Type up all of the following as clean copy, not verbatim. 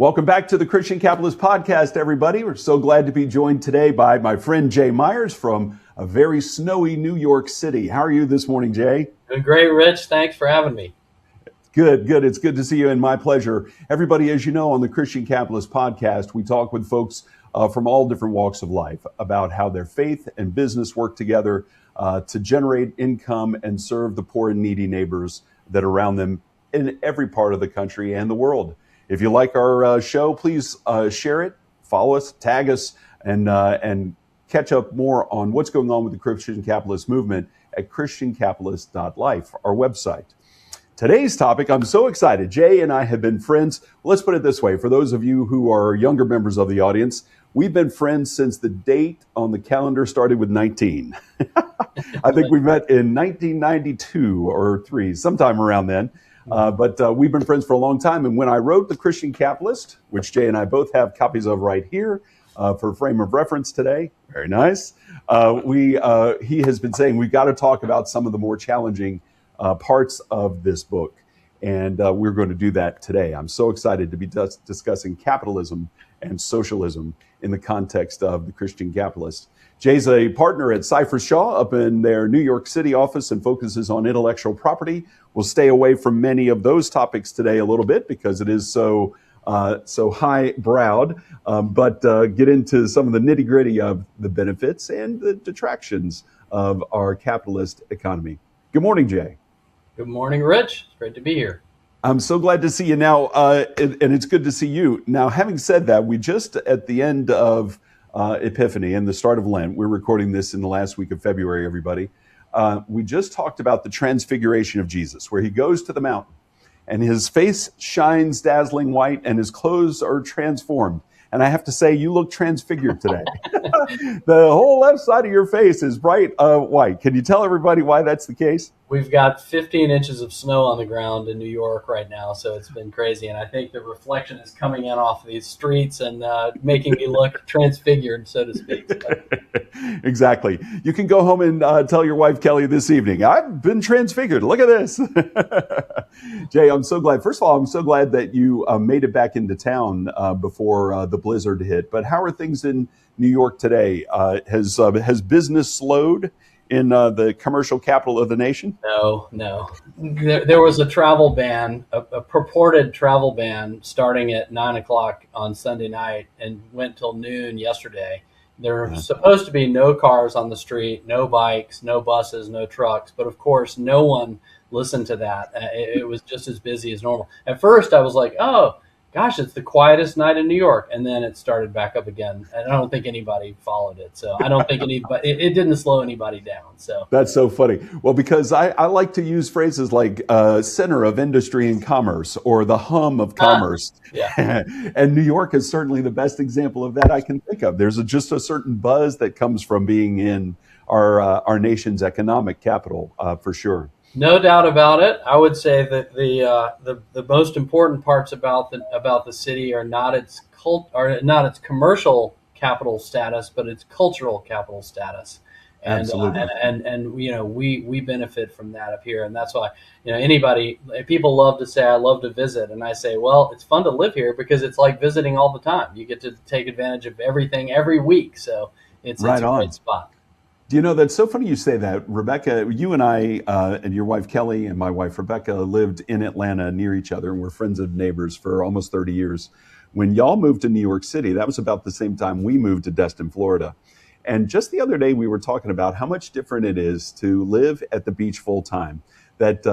Welcome back to the Christian Capitalist Podcast, everybody. We're so glad to be joined today by my friend Jay Myers from a very snowy New York City. How are you this morning, Jay? Doing great, Rich. Thanks for having me. Good. It's good to see you, and my pleasure. Everybody, as you know, on the Christian Capitalist Podcast, we talk with folks from all different walks of life about how their faith and business work together to generate income and serve the poor and needy neighbors that are around them in every part of the country and the world. If you like our show, please share it, follow us, tag us, and catch up more on what's going on with the Christian Capitalist movement at christiancapitalist.life, our website. Today's topic, I'm so excited. Jay and I have been friends. Let's put it this way. For those of you who are younger members of the audience, we've been friends since the date on the calendar started with 19. I think we met in 1992 or 3, sometime around then. But we've been friends for a long time. And when I wrote The Christian Capitalist, which Jay and I both have copies of right here for frame of reference today, very nice, he has been saying we've got to talk about some of the more challenging parts of this book. And we're going to do that today. I'm so excited to be discussing capitalism and socialism in the context of the Christian Capitalist. Jay's a partner at Seyfarth Shaw up in their New York City office and focuses on intellectual property. We'll stay away from many of those topics today a little bit because it is so high-browed, but get into some of the nitty-gritty of the benefits and the detractions of our capitalist economy. Good morning, Jay. Good morning, Rich. It's great to be here. I'm so glad to see you now, and it's good to see you. Now, having said that, we just at the end of Epiphany and the start of Lent, we're recording this in the last week of February, everybody. We just talked about the transfiguration of Jesus, where he goes to the mountain and his face shines dazzling white and his clothes are transformed. And I have to say, you look transfigured today. The whole left side of your face is bright white. Can you tell everybody why that's the case? We've got 15 inches of snow on the ground in New York right now, so it's been crazy. And I think the reflection is coming in off these streets and making me look transfigured, so to speak. Exactly. You can go home and tell your wife, Kelly, this evening, I've been transfigured. Look at this. Jay, I'm so glad. First of all, I'm so glad that you made it back into town before the blizzard hit. But how are things in New York today? Has business slowed in the commercial capital of the nation? No. There was a travel ban, a purported travel ban starting at 9 o'clock on Sunday night and went till noon yesterday. There are supposed to be no cars on the street, no bikes, no buses, no trucks. But of course, no one listened to that. It was just as busy as normal. At first, I was like, oh, gosh, it's the quietest night in New York. And then it started back up again. And I don't think anybody followed it. So I don't think it didn't slow anybody down. So that's so funny. Well, because I like to use phrases like center of industry and commerce or the hum of commerce. Yeah. And New York is certainly the best example of that I can think of. There's just a certain buzz that comes from being in our nation's economic capital, for sure. No doubt about it. I would say that the most important parts about the city are not its commercial capital status, but its cultural capital status. And Absolutely. And we benefit from that up here, and that's why people love to say I love to visit, and I say, well, it's fun to live here because it's like visiting all the time. You get to take advantage of everything every week, so it's a great spot. Do you know, that's so funny you say that. Rebecca, you and I and your wife Kelly and my wife Rebecca lived in Atlanta near each other, and we're friends and neighbors for almost 30 years. When y'all moved to New York City, that was about the same time we moved to Destin, Florida. And just the other day, we were talking about how much different it is to live at the beach full time. That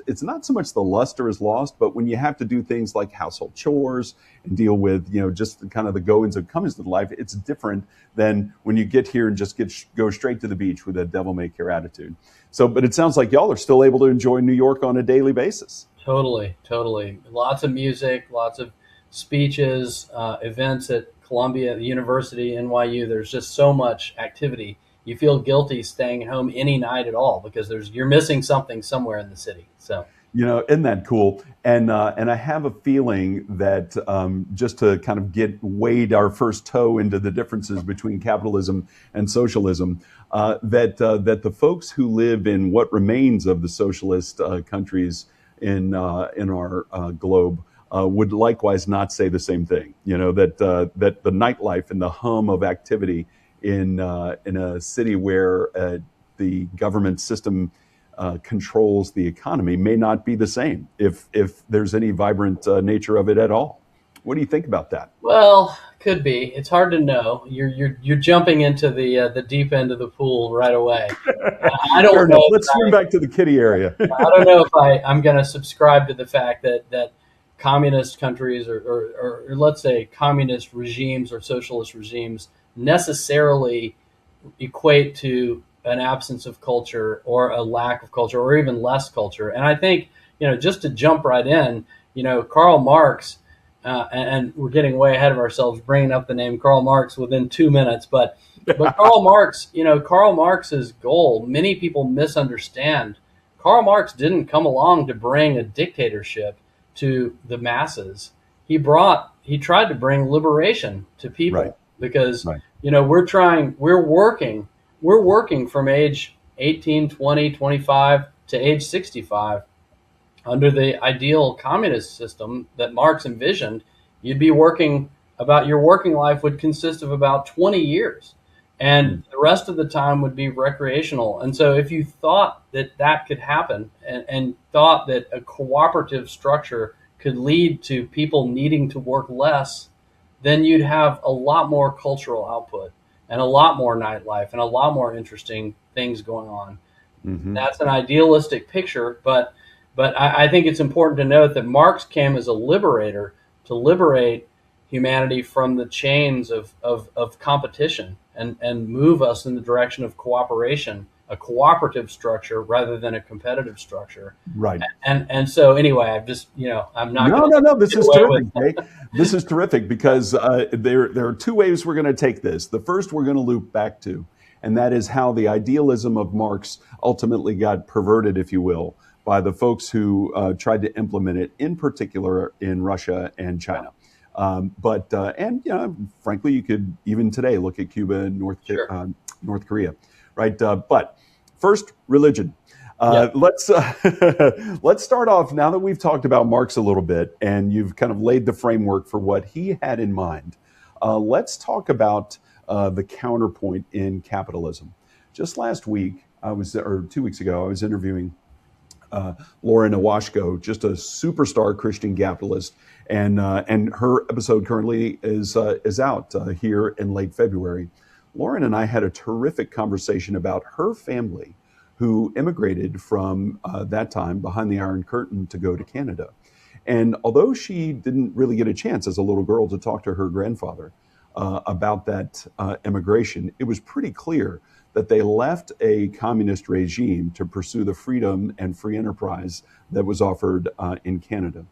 it's not so much the luster is lost, but when you have to do things like household chores and deal with, just kind of the goings and comings of life, it's different than when you get here and just go straight to the beach with a devil-may-care attitude. So, but it sounds like y'all are still able to enjoy New York on a daily basis. Totally. Lots of music, lots of speeches, events at Columbia, the University, NYU. There's just so much activity. You feel guilty staying home any night at all because you're missing something somewhere in the city. So, isn't that cool? And I have a feeling that just to kind of wade our first toe into the differences between capitalism and socialism, that the folks who live in what remains of the socialist countries in our globe would likewise not say the same thing. That that the nightlife and the hum of activity in a city where the government system controls the economy may not be the same if there's any vibrant nature of it at all. What do you think about that? Well, could be. It's hard to know. You're jumping into the deep end of the pool right away. I Fair don't enough. know. Let's swim back to the kiddie area. I don't know if I'm going to subscribe to the fact that communist countries or let's say communist regimes or socialist regimes necessarily equate to an absence of culture or a lack of culture or even less culture. And I think, just to jump right in, Karl Marx, and we're getting way ahead of ourselves bringing up the name Karl Marx within 2 minutes, but Karl Marx, Karl Marx's goal, many people misunderstand. Karl Marx didn't come along to bring a dictatorship to the masses. He tried to bring liberation to people. Right. Because Right. we're working from age 18, 20, 25 to age 65 under the ideal communist system that Marx envisioned. You'd be your working life would consist of about 20 years, and the rest of the time would be recreational. And so if you thought that could happen and thought that a cooperative structure could lead to people needing to work less, then you'd have a lot more cultural output and a lot more nightlife and a lot more interesting things going on. Mm-hmm. That's an idealistic picture, but I think it's important to note that Marx came as a liberator to liberate humanity from the chains of competition and move us in the direction of cooperation, a cooperative structure rather than a competitive structure. Right. And so anyway, I've just, I'm not. No. This is terrific, Jay. This is terrific because there are two ways we're going to take this. The first we're going to loop back to, and that is how the idealism of Marx ultimately got perverted, if you will, by the folks who tried to implement it, in particular in Russia and China. Frankly, you could even today look at Cuba and North Korea, right? But first, religion. Let's start off, now that we've talked about Marx a little bit and you've kind of laid the framework for what he had in mind. Let's talk about the counterpoint in capitalism. Just last week, 2 weeks ago, I was interviewing Lauren Awashko, just a superstar Christian capitalist, and her episode currently is out here in late February. Lauren and I had a terrific conversation about her family, who immigrated from that time behind the Iron Curtain to go to Canada. And although she didn't really get a chance as a little girl to talk to her grandfather about that immigration, it was pretty clear that they left a communist regime to pursue the freedom and free enterprise that was offered in Canada.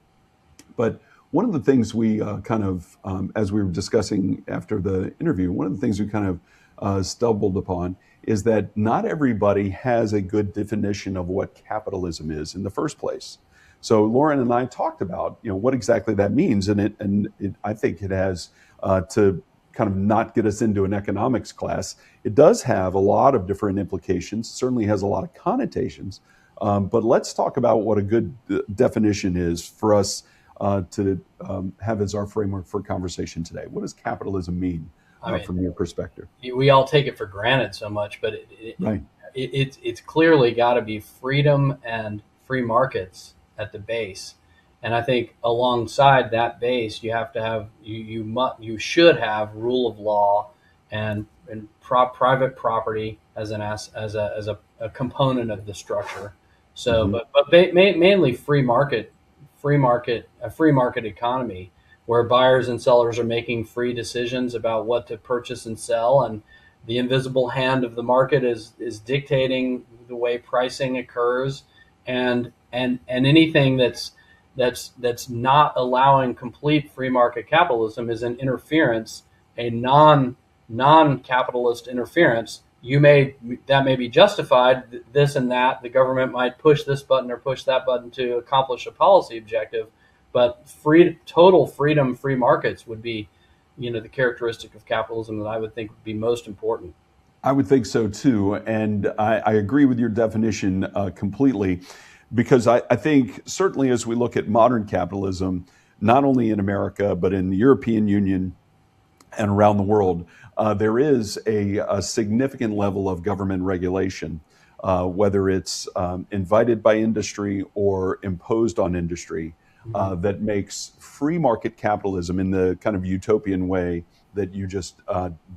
But one of the things we as we were discussing after the interview, one of the things we kind of stumbled upon is that not everybody has a good definition of what capitalism is in the first place. So Lauren and I talked about, what exactly that means, and I think it has to kind of not get us into an economics class. It does have a lot of different implications, certainly has a lot of connotations, but let's talk about what a good definition is for us to have as our framework for conversation today. What does capitalism mean from your perspective? We all take it for granted so much, but it's clearly got to be freedom and free markets at the base. And I think alongside that base, you have to have you should have rule of law and private property as a component of the structure. So, mm-hmm. Mainly free market economy where buyers and sellers are making free decisions about what to purchase and sell, and the invisible hand of the market is dictating the way pricing occurs, and anything that's not allowing complete free market capitalism is an interference, a non-capitalist interference. That may be justified, this and that. The government might push this button or push that button to accomplish a policy objective, but total freedom, free markets would be, the characteristic of capitalism that I would think would be most important. I would think so too, and I agree with your definition completely. Because I think certainly as we look at modern capitalism, not only in America, but in the European Union and around the world, there is a significant level of government regulation, whether it's invited by industry or imposed on industry, that makes free market capitalism in the kind of utopian way that you just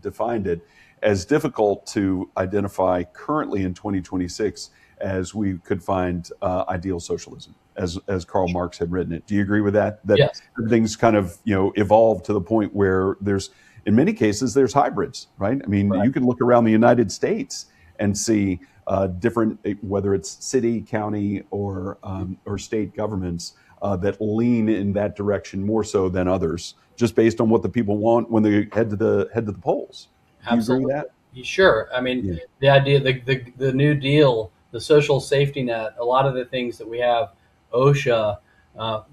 defined it as difficult to identify currently in 2026 as we could find ideal socialism, as Karl Marx had written it. Do you agree with that? That Yes. everything's kind of evolved to the point where there's, in many cases, there's hybrids, right? I mean, Right. you can look around the United States and see different, whether it's city, county, or state governments that lean in that direction more so than others, just based on what the people want when they head to the polls. Do you agree with Absolutely. that? Sure. I mean, Yeah. the idea, the New Deal, the social safety net, a lot of the things that we have, OSHA,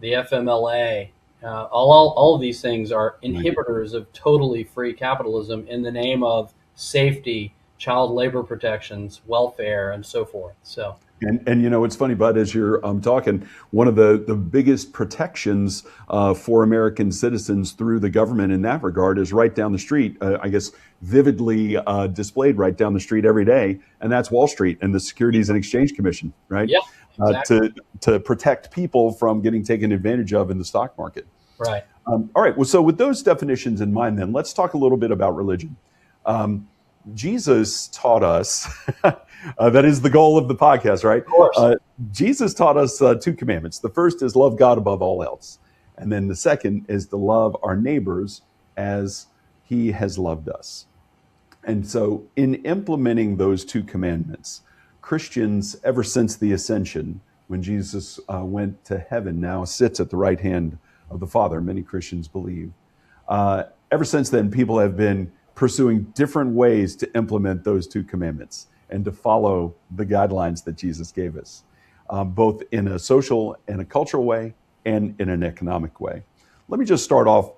the FMLA, all of these things are Right. inhibitors of totally free capitalism in the name of safety, child labor protections, welfare, and so forth. So, And it's funny, Bud, as you're talking, one of the biggest protections for American citizens through the government in that regard is right down the street, I guess vividly displayed right down the street every day, and that's Wall Street and the Securities and Exchange Commission, right? yeah, exactly. To protect people from getting taken advantage of in the stock market. Right. All right, well, so with those definitions in mind, then let's talk a little bit about religion. Jesus taught us, that is the goal of the podcast, right? Of course. Jesus taught us two commandments. The first is love God above all else. And then the second is to love our neighbors as he has loved us. And so in implementing those two commandments, Christians, ever since the ascension, when Jesus went to heaven, now sits at the right hand of the Father, many Christians believe. Ever since then, people have been pursuing different ways to implement those two commandments and to follow the guidelines that Jesus gave us, both in a social and a cultural way and in an economic way. Let me just start off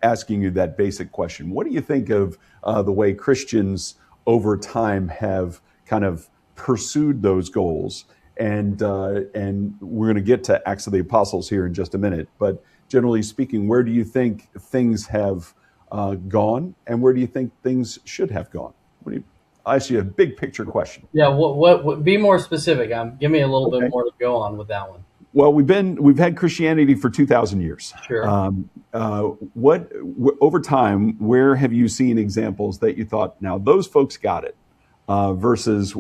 asking you that basic question. What do you think of the way Christians over time have kind of pursued those goals? And we're going to get to Acts of the Apostles here in just a minute. But generally speaking, where do you think things have gone, and where do you think things should have gone? I ask you a big picture question. Yeah. What be more specific? Give me a little Okay. bit more to go on with that one. Well, we've had Christianity for 2,000 years. Sure. Over time, where have you seen examples that you thought, now those folks got it, versus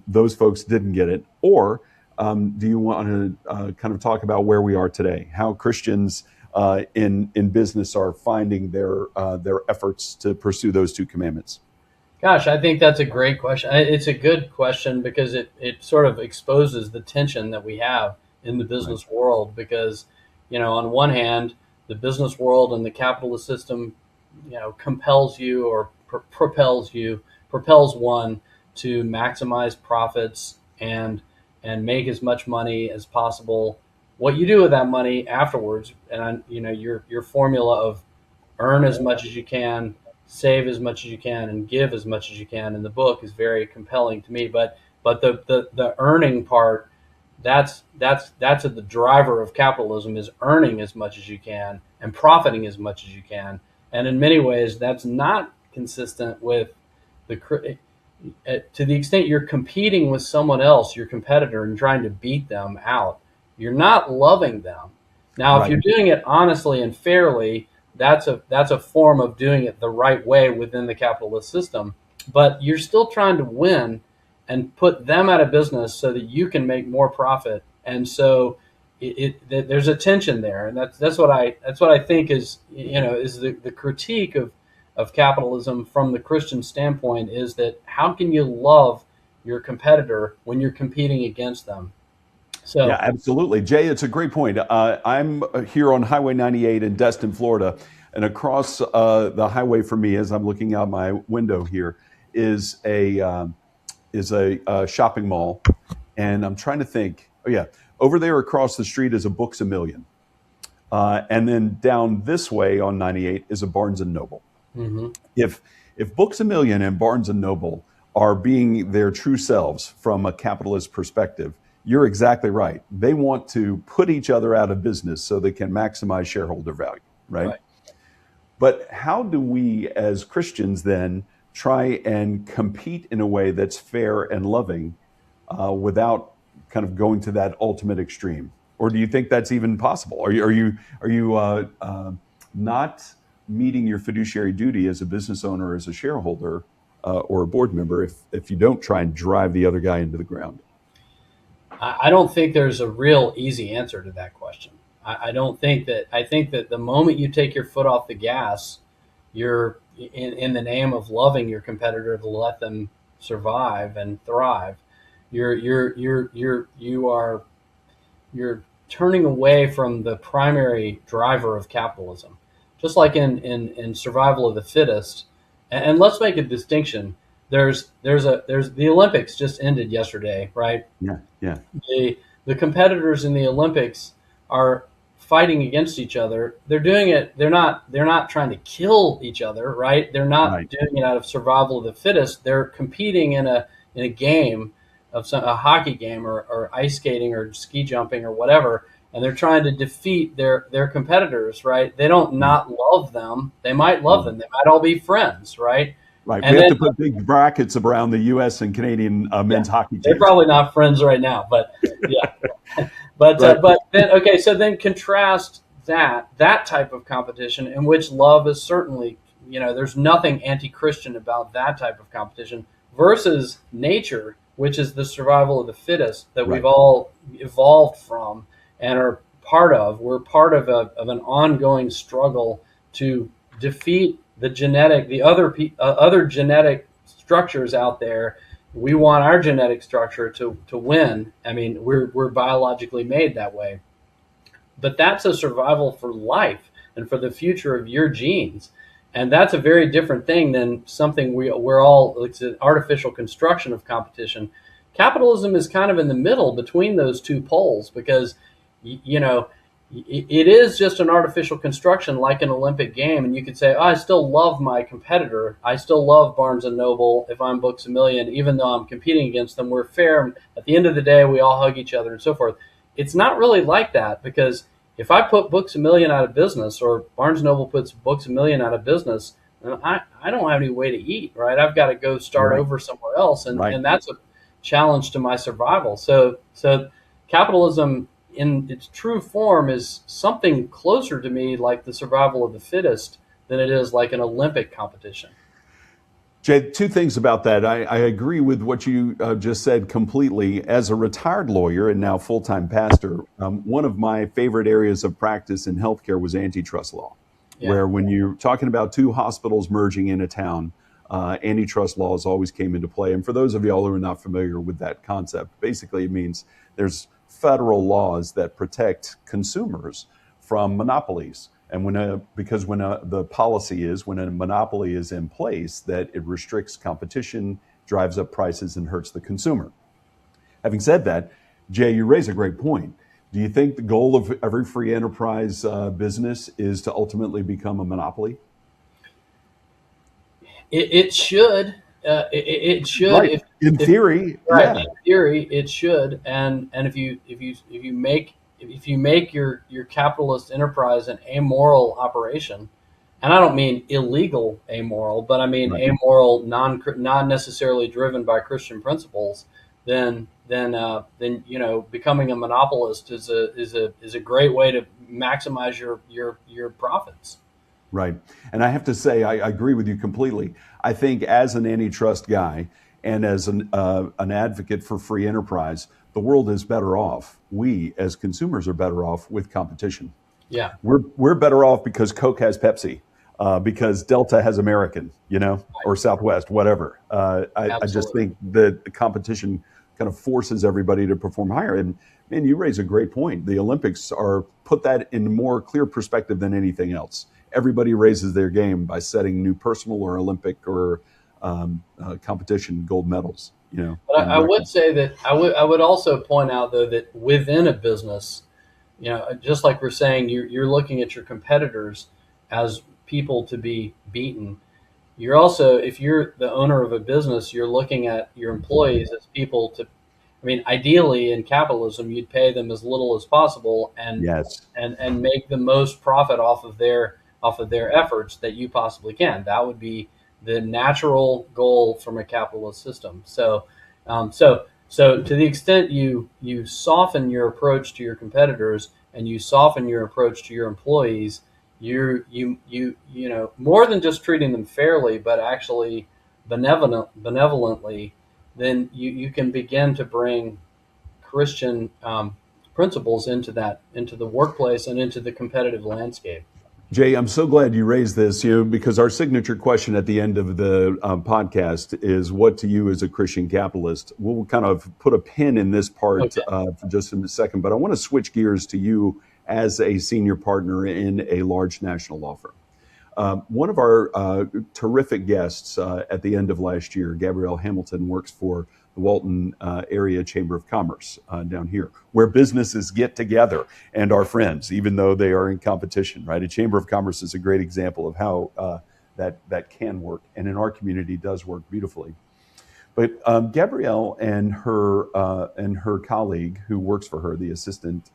those folks didn't get it? Or do you want to kind of talk about where we are today, how Christians in business are finding their efforts to pursue those two commandments? Gosh, I think that's a great question. It's a good question because it sort of exposes the tension that we have in the business world. Because, on one hand, the business world and the capitalist system, compels you or propels one to maximize profits and make as much money as possible. What you do with that money afterwards, and your formula of earn as much as you can, save as much as you can, and give as much as you can in the book is very compelling to me. But the earning part, that's the driver of capitalism, is earning as much as you can and profiting as much as you can. And in many ways, that's not consistent with to the extent you're competing with someone else, your competitor, and trying to beat them out. You're not loving them. Now, if you're doing it honestly and fairly, that's a form of doing it the right way within the capitalist system. But you're still trying to win and put them out of business so that you can make more profit. And so there's a tension there, and that's what I think is the critique of capitalism from the Christian standpoint, is that how can you love your competitor when you're competing against them? So yeah, absolutely. Jay, it's a great point. I'm here on Highway 98 in Destin, Florida, and across the highway from me, as I'm looking out my window here, is a shopping mall. And I'm trying to think, over there across the street is a Books A Million. And then down this way on 98 is a Barnes & Noble. mm-hmm. If Books A Million and Barnes & Noble are being their true selves from a capitalist perspective, You're exactly right. They want to put each other out of business so they can maximize shareholder value, right? Right. But how do we as Christians then try and compete in a way that's fair and loving without kind of going to that ultimate extreme? Or do you think that's even possible? Are you not meeting your fiduciary duty as a business owner, as a shareholder, or a board member if you don't try and drive the other guy into the ground? I don't think there's a real easy answer to that question. I don't think that. I think that the moment you take your foot off the gas, you're in the name of loving your competitor to let them survive and thrive. You're turning away from the primary driver of capitalism, just like in survival of the fittest. And let's make a distinction. There's the Olympics just ended yesterday, right? Yeah, yeah. The competitors in the Olympics are fighting against each other. They're doing it. They're not trying to kill each other, right? They're not Right. doing it out of survival of the fittest. They're competing in a game of a hockey game or ice skating or ski jumping or whatever, and they're trying to defeat their competitors, right? They don't not love them. They might love them. They might all be friends, right? Right. And We have then to put big brackets around the U.S. and Canadian men's hockey they're teams. probably not friends right now, but yeah. Right. But then okay, so then contrast that type of competition in which love is certainly, there's nothing anti-Christian about that type of competition versus nature, which is the survival of the fittest that we've Right. all evolved from and are part of. We're part of an ongoing struggle to defeat the other genetic structures out there. We want our genetic structure to win. I mean, we're biologically made that way, but that's a survival for life and for the future of your genes. And that's a very different thing than something it's an artificial construction of competition. Capitalism is kind of in the middle between those two poles because, it is just an artificial construction like an Olympic game. And you could say, oh, I still love my competitor. I still love Barnes and Noble if I'm Books A Million, even though I'm competing against them. We're fair. At the end of the day, we all hug each other and so forth. It's not really like that because if I put Books A Million out of business or Barnes and Noble puts Books A Million out of business, then I don't have any way to eat, right? I've got to go start Right. over somewhere else. And, Right. and that's a challenge to my survival. So capitalism in its true form is something closer to me like the survival of the fittest than it is like an Olympic competition. Jay, two things about that. I agree with what you just said completely. As a retired lawyer and now full-time pastor, one of my favorite areas of practice in healthcare was antitrust law, where when you're talking about two hospitals merging in a town, antitrust laws always came into play. And for those of y'all who are not familiar with that concept, basically it means there's federal laws that protect consumers from monopolies. And because the policy is when a monopoly is in place, that it restricts competition, drives up prices, and hurts the consumer. Having said that, Jay, you raise a great point. Do you think the goal of every free enterprise business is to ultimately become a monopoly? It should. It should. Right. In theory, right. yeah. In theory, it should. And if you make your capitalist enterprise an amoral operation, and I don't mean illegal amoral, but I mean Right. amoral, non necessarily driven by Christian principles, then becoming a monopolist is a great way to maximize your profits. Right. And I have to say, I agree with you completely. I think as an antitrust guy and as an advocate for free enterprise, the world is better off. We as consumers are better off with competition. Yeah. We're better off because Coke has Pepsi, because Delta has American, or Southwest, whatever. I just think that the competition kind of forces everybody to perform higher. And man, you raise a great point. The Olympics put that in more clear perspective than anything else. Everybody raises their game by setting new personal or Olympic or competition gold medals. But I would say that I would also point out though that within a business, just like we're saying, you're looking at your competitors as people to be beaten. You're also, if you're the owner of a business, you're looking at your employees as people I mean, ideally in capitalism, you'd pay them as little as possible Yes. and make the most profit off of their efforts that you possibly can. That would be the natural goal from a capitalist system. So to the extent you soften your approach to your competitors and you soften your approach to your employees, you more than just treating them fairly, but actually benevolently, then you can begin to bring Christian principles into the workplace and into the competitive landscape. Jay, I'm so glad you raised this, because our signature question at the end of the podcast is, what to you is a Christian capitalist? We'll kind of put a pin in this part Okay. for just a second, but I want to switch gears to you as a senior partner in a large national law firm. One of our terrific guests at the end of last year, Gabrielle Hamilton, works for the Walton Area Chamber of Commerce down here, where businesses get together and are friends, even though they are in competition, right? A Chamber of Commerce is a great example of how that can work, and in our community does work beautifully. But Gabrielle and her colleague who works for her, the assistant,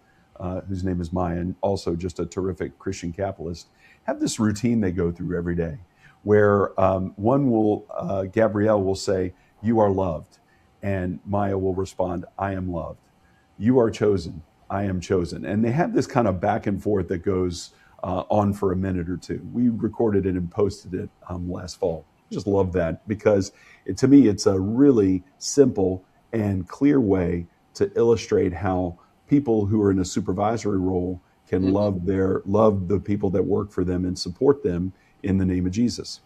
whose name is Maya, and also just a terrific Christian capitalist, have this routine they go through every day, where Gabrielle will say, "You are loved," and Maya will respond, "I am loved." "You are chosen," "I am chosen," and they have this kind of back and forth that goes on for a minute or two. We recorded it and posted it last fall. Just love that, because to me it's a really simple and clear way to illustrate how people who are in a supervisory role can love the people that work for them and support them in the name of Jesus.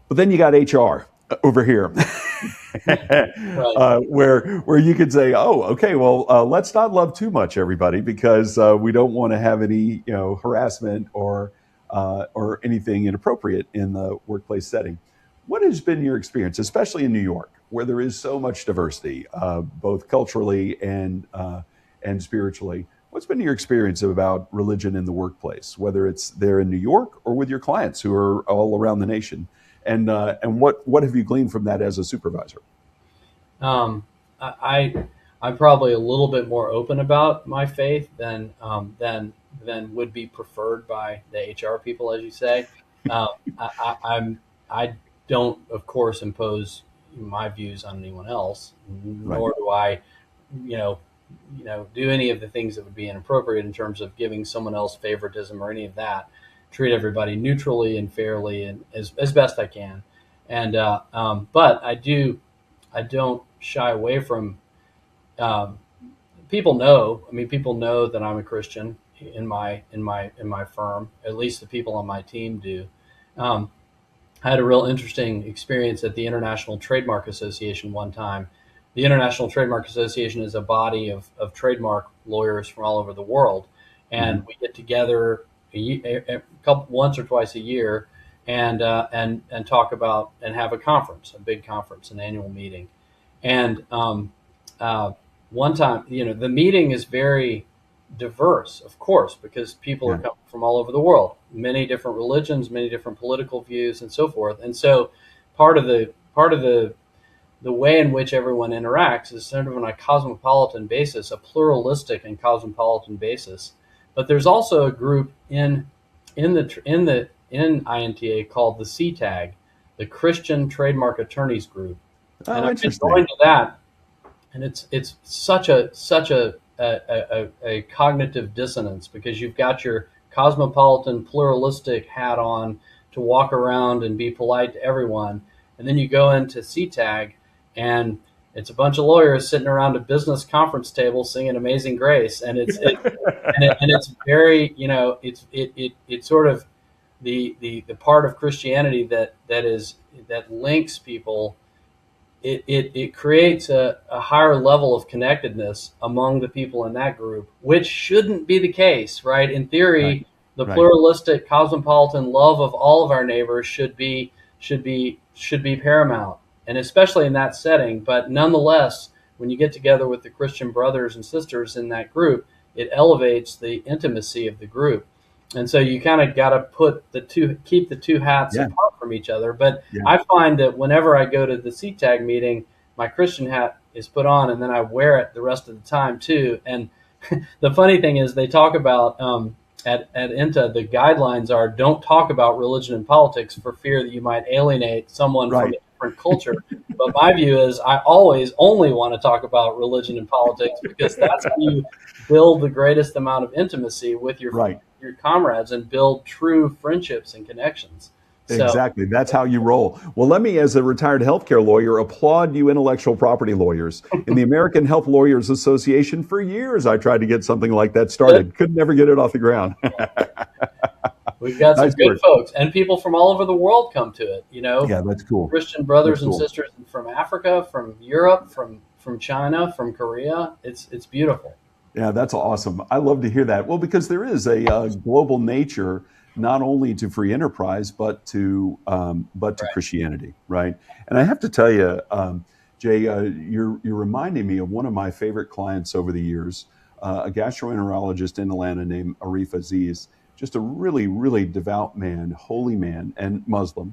But then you got HR over here, Right. where you could say, "Oh, okay, well, let's not love too much, everybody, because we don't want to have any harassment or anything inappropriate in the workplace setting." What has been your experience, especially in New York, where there is so much diversity, both culturally and spiritually? What's been your experience about religion in the workplace, whether it's there in New York or with your clients who are all around the nation? And what have you gleaned from that as a supervisor? Um, I'm probably a little bit more open about my faith than would be preferred by the HR people, as you say. Um, I don't, of course, impose my views on anyone else, Right. nor do I, you know, do any of the things that would be inappropriate in terms of giving someone else favoritism or any of that. Treat everybody neutrally and fairly and as best I can. And but I don't shy away from. Um, People know. I mean, people know that I'm a Christian in my firm. At least the people on my team do. Um, I had a real interesting experience at the International Trademark Association one time. The International Trademark Association is a body of trademark lawyers from all over the world, Mm-hmm. and we get together once or twice a year and talk about and have a big conference, an annual meeting. And uh, one time, the meeting is very diverse, of course, because people are Yeah. coming from all over the world, many different religions, many different political views, and so forth. And so, part of the way in which everyone interacts is sort of on a cosmopolitan basis, a pluralistic and cosmopolitan basis. But there's also a group in INTA called the CTAG, the Christian Trademark Attorneys Group, and Oh, I've been interesting. going to that, and it's such a cognitive dissonance, because you've got your cosmopolitan pluralistic hat on to walk around and be polite to everyone, and then you go into CTAG and it's a bunch of lawyers sitting around a business conference table singing Amazing Grace, and it's very, it's sort of the part of Christianity that links people. It creates a higher level of connectedness among the people in that group, which shouldn't be the case, right? In Right. theory, the Right. pluralistic, cosmopolitan love of all of our neighbors should be paramount, and especially in that setting. But nonetheless, when you get together with the Christian brothers and sisters in that group, it elevates the intimacy of the group. And so you kind of got to keep the two hats Yeah. apart from each other. But Yeah. I find that whenever I go to the CTAG meeting, my Christian hat is put on, and then I wear it the rest of the time too. And the funny thing is, they talk about at INTA, the guidelines are don't talk about religion and politics for fear that you might alienate someone from a different culture. But my view is I always only want to talk about religion and politics because that's how you build the greatest amount of intimacy with your comrades and build true friendships and connections. Exactly. That's how you roll. Well, let me, as a retired healthcare lawyer, applaud you intellectual property lawyers. In the American Health Lawyers Association, for years, I tried to get something like that started. Could never get it off the ground. We've got some good folks, and people from all over the world come to it. Yeah, that's cool. Christian brothers and sisters from Africa, from Europe, from China, from Korea. It's beautiful. Yeah, that's awesome. I love to hear that. Well, because there is a global nature, not only to free enterprise, but to Christianity, right? And I have to tell you, Jay, you're reminding me of one of my favorite clients over the years, a gastroenterologist in Atlanta named Arif Aziz, just a really, really devout man, holy man, and Muslim.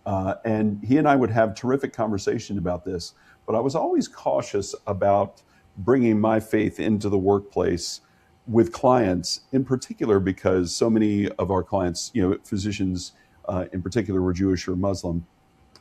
And he and I would have terrific conversation about this, but I was always cautious about bringing my faith into the workplace with clients, in particular because so many of our clients, physicians in particular, were Jewish or Muslim,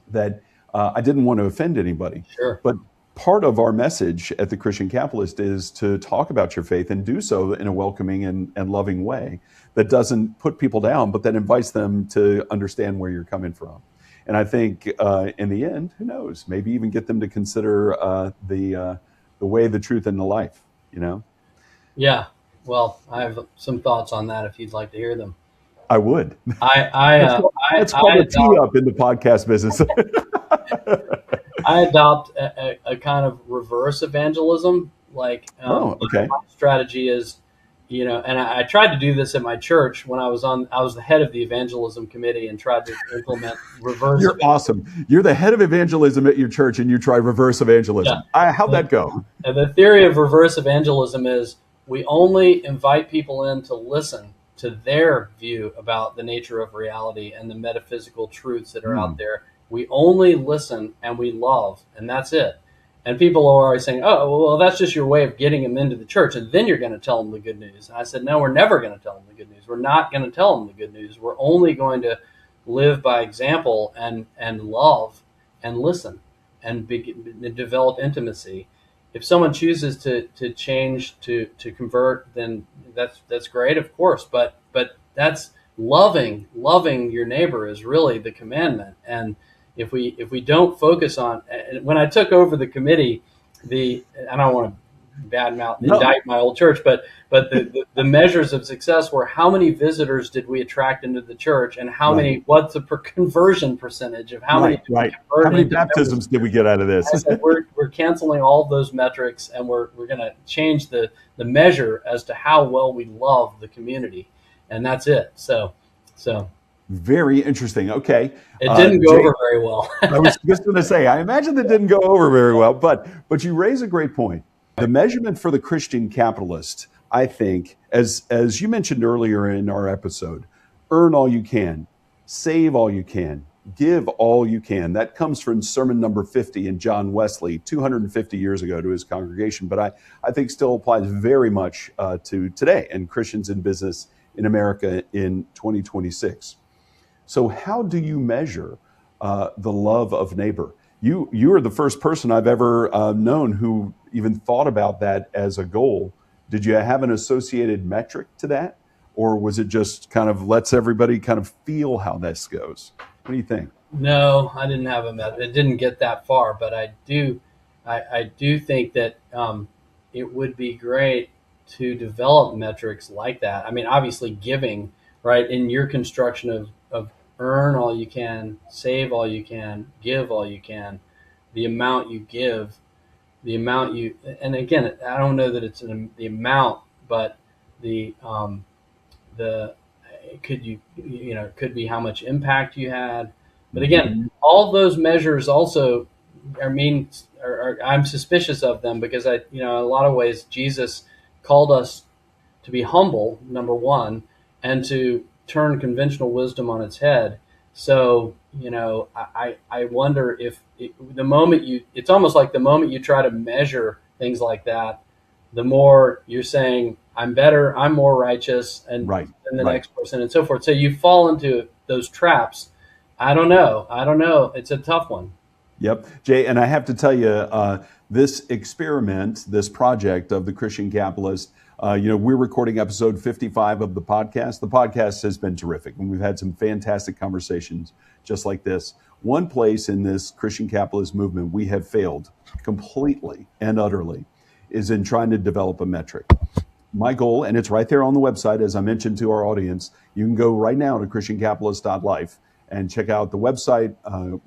that I didn't want to offend anybody. Sure. But part of our message at the Christian Capitalist is to talk about your faith and do so in a welcoming and loving way that doesn't put people down, but that invites them to understand where you're coming from. And I think in the end, who knows, maybe even get them to consider the way, the truth, and the life, Yeah. Well, I have some thoughts on that if you'd like to hear them. I would. That's called a tee up in the podcast business. I adopt a kind of reverse evangelism. My strategy is, and I tried to do this at my church when I was the head of the evangelism committee and tried to implement reverse. You're awesome. You're the head of evangelism at your church and you try reverse evangelism. Yeah. How'd that go? And the theory of reverse evangelism is we only invite people in to listen to their view about the nature of reality and the metaphysical truths that are out there. We only listen and we love, and that's it. And people are always saying, oh, well, that's just your way of getting them into the church, and then you're going to tell them the good news. And I said, no, we're never going to tell them the good news. We're not going to tell them the good news. We're only going to live by example and love and listen and develop intimacy. If someone chooses to change, to convert, then that's great, of course. But that's loving your neighbor is really the commandment. And if we don't focus on, when I took over the committee, I don't want to indict my old church, but the measures of success were how many visitors did we attract into the church, and what's the conversion percentage of how many baptisms did we get out of this? I said, we're canceling all of those metrics, and we're going to change the measure as to how well we love the community, and that's it. So. Very interesting. Okay. It didn't go over very well. I was just going to say, I imagine it didn't go over very well, but you raise a great point. The measurement for the Christian capitalist, I think, as you mentioned earlier in our episode, earn all you can, save all you can, give all you can. That comes from sermon number 50 in John Wesley, 250 years ago, to his congregation, but I think still applies very much to today and Christians in business in America in 2026. So how do you measure the love of neighbor? You are the first person I've ever known who even thought about that as a goal. Did you have an associated metric to that? Or was it just kind of lets everybody kind of feel how this goes? What do you think? No, I didn't have a metric. It didn't get that far, but I do think that it would be great to develop metrics like that. I mean, obviously giving, right, in your construction of earn all you can, save all you can, give all you can, the amount you give, the amount you, and again, I don't know that it's the amount, but it could be how much impact you had. But again, all those measures also I'm suspicious of them because in a lot of ways, Jesus called us to be humble, number one, and to turn conventional wisdom on its head. So I wonder if the moment it's almost like the moment you try to measure things like that, the more you're saying, I'm better, I'm more righteous, and Right, than the right. next person, and so forth. So you fall into those traps. I don't know. It's a tough one. Yep, Jay, and I have to tell you, this experiment, this project of the Christian Capitalist, we're recording episode 55 of the podcast. The podcast has been terrific, and we've had some fantastic conversations just like this. One place in this Christian capitalist movement we have failed completely and utterly is in trying to develop a metric. My goal, and it's right there on the website, as I mentioned to our audience, you can go right now to christiancapitalist.life and check out the website,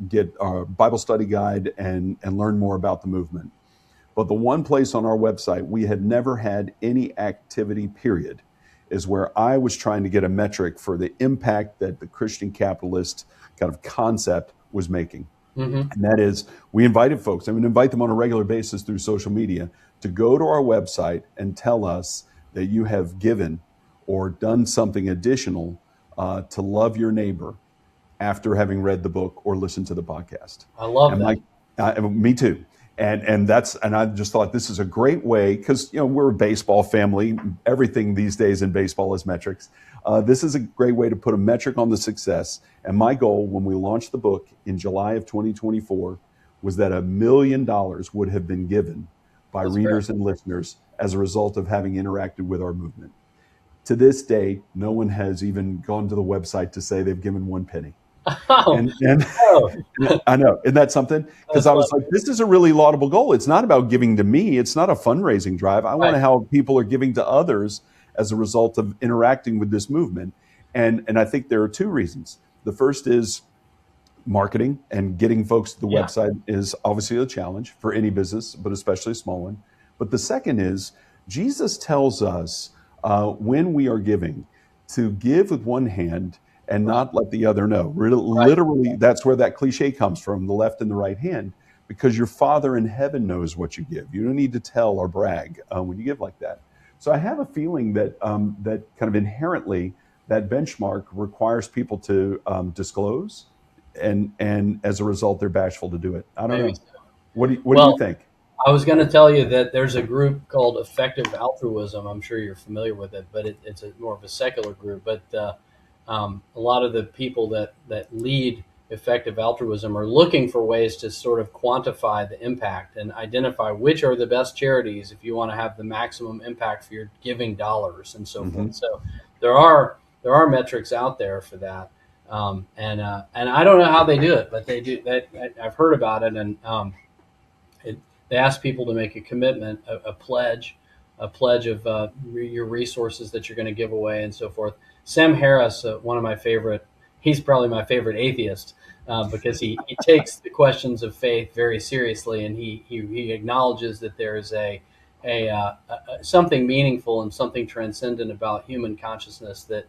get our Bible study guide, and learn more about the movement. But the one place on our website we had never had any activity, period, is where I was trying to get a metric for the impact that the Christian capitalist kind of concept was making. Mm-hmm. And that is, we invited folks, and we invite them on a regular basis through social media to go to our website and tell us that you have given or done something additional to love your neighbor after having read the book or listened to the podcast. I love And that. me too. And I just thought this is a great way, because we're a baseball family. Everything these days in baseball is metrics. This is a great way to put a metric on the success. And my goal when we launched the book in July of 2024 was that $1 million would have been given by That's readers great. and listeners as a result of having interacted with our movement. To this day, no one has even gone to the website to say they've given one penny. Oh, And oh, I know, isn't that something? Because that's I was lovely. like, this is a really laudable goal. It's not about giving to me. It's not a fundraising drive. I want to Right. how people are giving to others as a result of interacting with this movement. And I think there are two reasons. The first is marketing, and getting folks to the Yeah. website is obviously a challenge for any business, but especially a small one. But the second is Jesus tells us when we are giving to give with one hand and Right. not let the other know. Right. Literally, that's where that cliche comes from, the left and the right hand, because your Father in heaven knows what you give. You don't need to tell or brag when you give like that. So I have a feeling that that kind of inherently that benchmark requires people to disclose, and as a result, they're bashful to do it. I don't Maybe know. so. What do you Well, think? I was going to tell you that there's a group called Effective Altruism. I'm sure you're familiar with it, but it's more of a secular group. But a lot of the people that lead Effective Altruism are looking for ways to sort of quantify the impact and identify which are the best charities if you want to have the maximum impact for your giving dollars and so Hmm. forth. So there are metrics out there for that. And I don't know how they do it, but they do. I've heard about it, and they ask people to make a commitment, a pledge, of your resources that you're going to give away and so forth. Sam Harris, one of my favorite, he's probably my favorite atheist because he takes the questions of faith very seriously, and he acknowledges that there is something meaningful and something transcendent about human consciousness that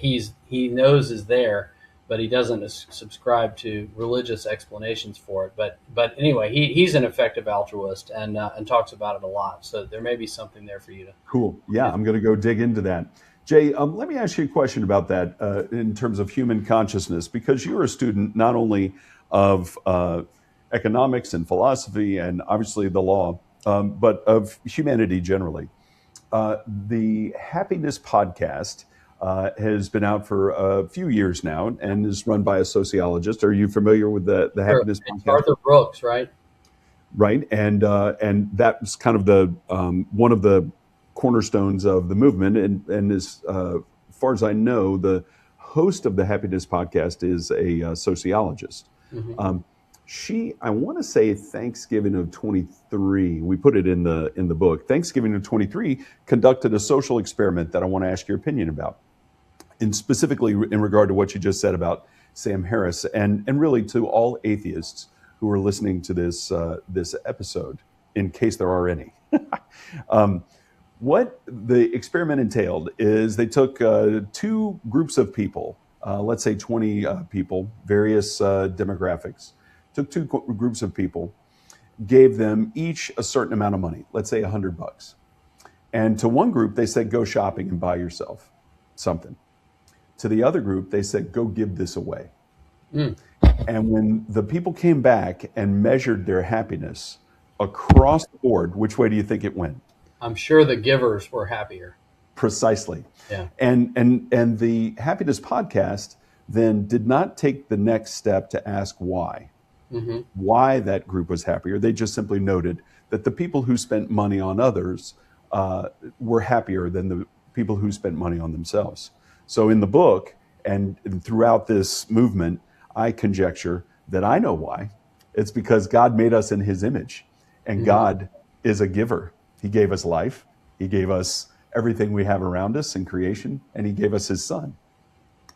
he knows is there, but he doesn't subscribe to religious explanations for it. But anyway, he's an effective altruist and talks about it a lot. So there may be something there for you to Cool. look Yeah, I'm going to go dig into that. Jay, let me ask you a question about that in terms of human consciousness, because you're a student not only of economics and philosophy and obviously the law, but of humanity generally. The Happiness Podcast has been out for a few years now and is run by a sociologist. Are you familiar with the Sure. Happiness It's Podcast? Arthur Brooks, right? Right, and that's kind of the one of the cornerstones of the movement, and as far as I know, the host of the Happiness Podcast is a sociologist. Hmm. Um, I want to say Thanksgiving of 23. We put it in the book. Thanksgiving of 23 conducted a social experiment that I want to ask your opinion about, and specifically in regard to what you just said about Sam Harris, and really to all atheists who are listening to this episode, in case there are any. um, what the experiment entailed is they took two groups of people, let's say 20 people, various demographics, took two groups of people, gave them each a certain amount of money, let's say $100. And to one group, they said, go shopping and buy yourself something. To the other group, they said, go give this away. Mm. And when the people came back and measured their happiness across the board, which way do you think it went? I'm sure the givers were happier. Precisely. Yeah. And the happiness podcast then did not take the next step to ask why that group was happier. They just simply noted that the people who spent money on others were happier than the people who spent money on themselves. So in the book and throughout this movement, I conjecture that I know why. It's because God made us in his image, and God is a giver. He gave us life. He gave us everything we have around us in creation, and he gave us his son.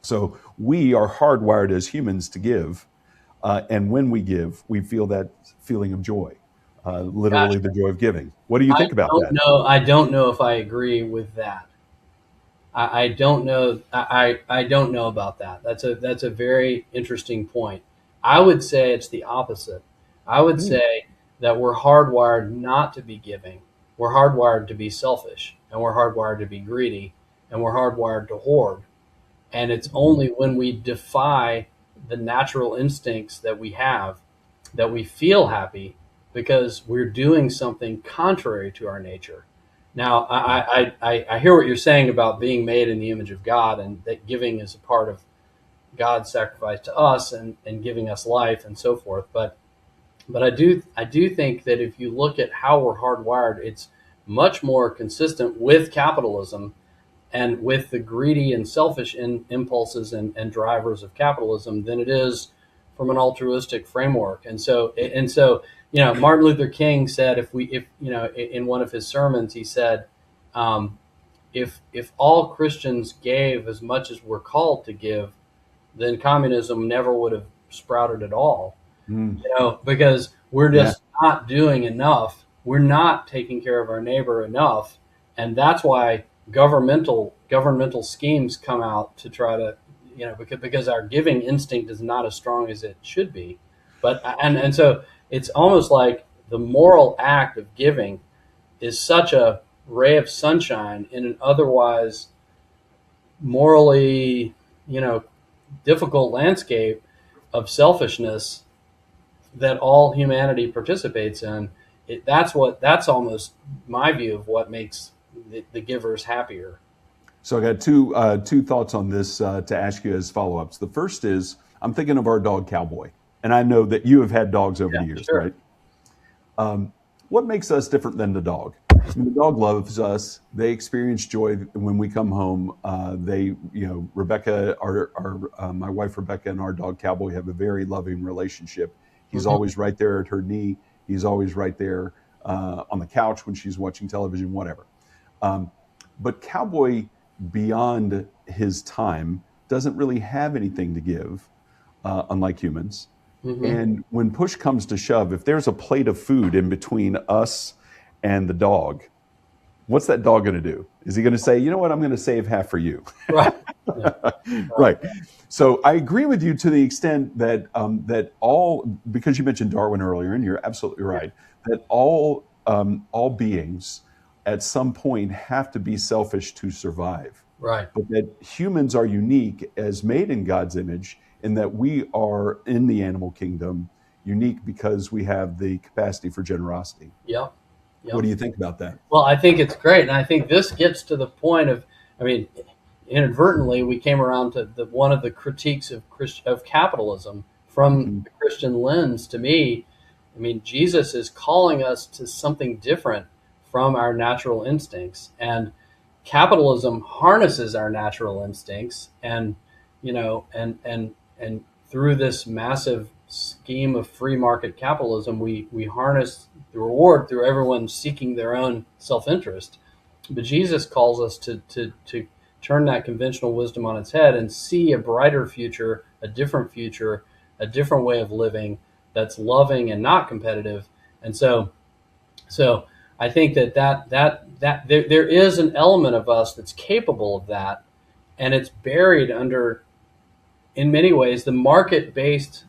So we are hardwired as humans to give. And when we give, we feel that feeling of joy, literally Gotcha. the joy of giving. What do you think about that? I don't know if I agree with that. I don't know. I don't know about that. That's a very interesting point. I would say it's the opposite. I would say that we're hardwired not to be giving. We're hardwired to be selfish, and we're hardwired to be greedy, and we're hardwired to hoard. And it's only when we defy the natural instincts that we have that we feel happy, because we're doing something contrary to our nature. Now, I hear what you're saying about being made in the image of God, and that giving is a part of God's sacrifice to us, and giving us life and so forth. But I do think that if you look at how we're hardwired, it's much more consistent with capitalism and with the greedy and selfish impulses and drivers of capitalism than it is from an altruistic framework. And so Martin Luther King said, if in one of his sermons, he said, if all Christians gave as much as we're called to give, then communism never would have sprouted at all. Because we're just not doing enough. We're not taking care of our neighbor enough. And that's why governmental schemes come out to try to, because our giving instinct is not as strong as it should be. But and so it's almost like the moral act of giving is such a ray of sunshine in an otherwise morally, difficult landscape of selfishness that all humanity participates in. That's almost my view of what makes the givers happier. So I got two thoughts on this to ask you as follow-ups. The first is, I'm thinking of our dog Cowboy, and I know that you have had dogs over the years, sure. right? What makes us different than the dog? I mean, the dog loves us. They experience joy when we come home. Rebecca, my wife Rebecca, and our dog Cowboy have a very loving relationship. He's always right there at her knee. He's always right there on the couch when she's watching television, whatever. But Cowboy, beyond his time, doesn't really have anything to give, unlike humans. And when push comes to shove, if there's a plate of food in between us and the dog, what's that dog going to do? Is he going to say, you know what, I'm going to save half for you? Right. Right. So I agree with you to the extent that because you mentioned Darwin earlier, and you're absolutely right, that all beings at some point have to be selfish to survive. Right. But that humans are unique as made in God's image, in that we are in the animal kingdom unique because we have the capacity for generosity. Yeah. What do you think about that? Well, I think it's great. And I think this gets to the point of, inadvertently, we came around to one of the critiques of capitalism from the Christian lens. To me, Jesus is calling us to something different from our natural instincts. And capitalism harnesses our natural instincts, and through this massive scheme of free market capitalism, we harness the reward through everyone seeking their own self-interest. But Jesus calls us to turn that conventional wisdom on its head and see a brighter future, a different way of living that's loving and not competitive. And so I think that there is an element of us that's capable of that, and it's buried under, in many ways, the market-based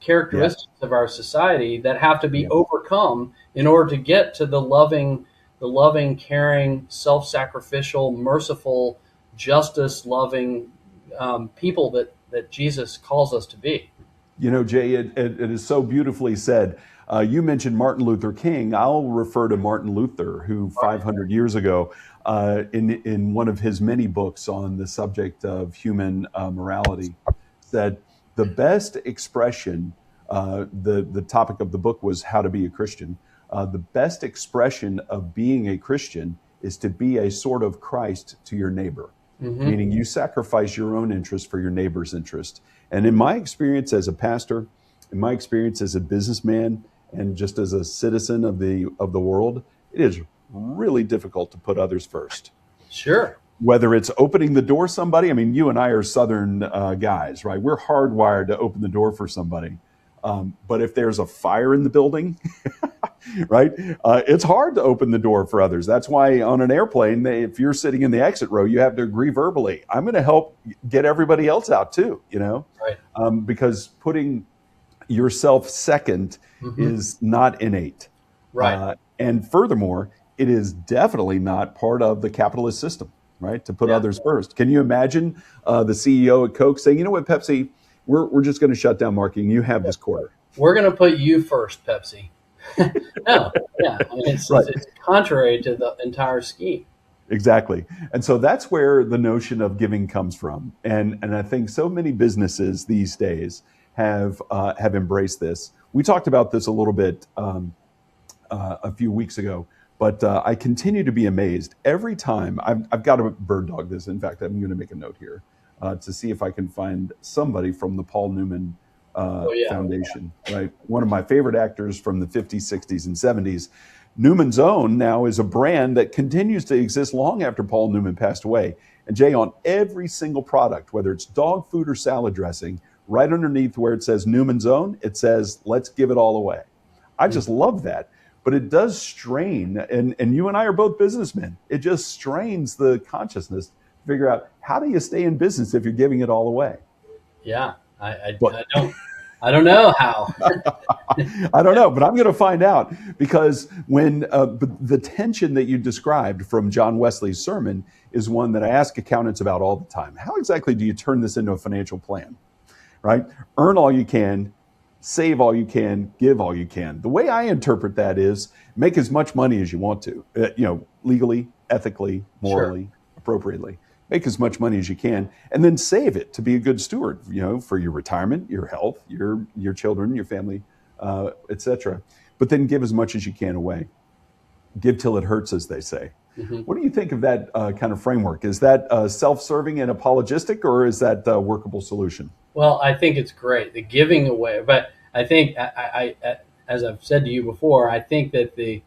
characteristics of our society that have to be overcome in order to get to the loving, caring, self-sacrificial, merciful, justice-loving people that Jesus calls us to be. You know, Jay, it is so beautifully said. You mentioned Martin Luther King. I'll refer to Martin Luther, who 500 years ago, in one of his many books on the subject of human morality, said the best expression. The topic of the book was how to be a Christian. The best expression of being a Christian is to be a sort of Christ to your neighbor, meaning you sacrifice your own interest for your neighbor's interest. And in my experience as a pastor, in my experience as a businessman, and just as a citizen of the world, it is really difficult to put others first. Sure. Whether it's opening the door to somebody, I mean, you and I are Southern guys, right? We're hardwired to open the door for somebody. But if there's a fire in the building, right, it's hard to open the door for others. That's why on an airplane, if you're sitting in the exit row, you have to agree verbally. I'm going to help get everybody else out too, you know, right. Because putting yourself second is not innate. Right. And furthermore, it is definitely not part of the capitalist system, right, to put others first. Can you imagine the CEO at Coke saying, you know what, Pepsi, we're just going to shut down marketing. You have this quarter. We're going to put you first, Pepsi. No, yeah, I mean, it's contrary to the entire scheme. Exactly. And so that's where the notion of giving comes from. And I think so many businesses these days have embraced this. We talked about this a little bit a few weeks ago, but I continue to be amazed every time. I've got to bird dog this. In fact, I'm going to make a note here to see if I can find somebody from the Paul Newman Foundation, right? One of my favorite actors from the 50s, 60s, and 70s. Newman's Own now is a brand that continues to exist long after Paul Newman passed away. And Jay, on every single product, whether it's dog food or salad dressing, right underneath where it says Newman's Own, it says, let's give it all away. I just love that. But it does strain, and you and I are both businessmen, it just strains the consciousness to figure out, how do you stay in business if you're giving it all away? Yeah, I don't know how. I don't know, but I'm going to find out, because when the tension that you described from John Wesley's sermon is one that I ask accountants about all the time. How exactly do you turn this into a financial plan, right? Earn all you can, save all you can, give all you can. The way I interpret that is make as much money as you want to, legally, ethically, morally, appropriately. Make as much money as you can, and then save it to be a good steward, for your retirement, your health, your children, your family, etc. But then give as much as you can away. Give till it hurts, as they say. What do you think of that kind of framework? Is that self-serving and apologistic, or is that a workable solution? Well, I think it's great, the giving away. But I think, I as I've said to you before, I think that the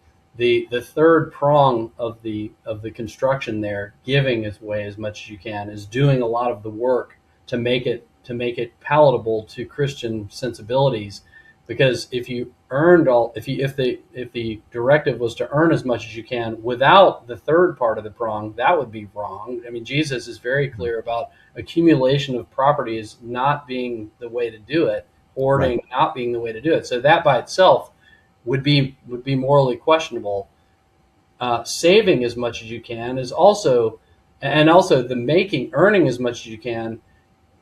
third prong of the construction there, giving away as much as you can, is doing a lot of the work to make it palatable to Christian sensibilities. Because if you earned if the directive was to earn as much as you can without the third part of the prong, that would be wrong. I mean, Jesus is very clear about accumulation of properties not being the way to do it, hoarding not being the way to do it. So that by itself would be morally questionable. Saving as much as you can is also the earning as much as you can.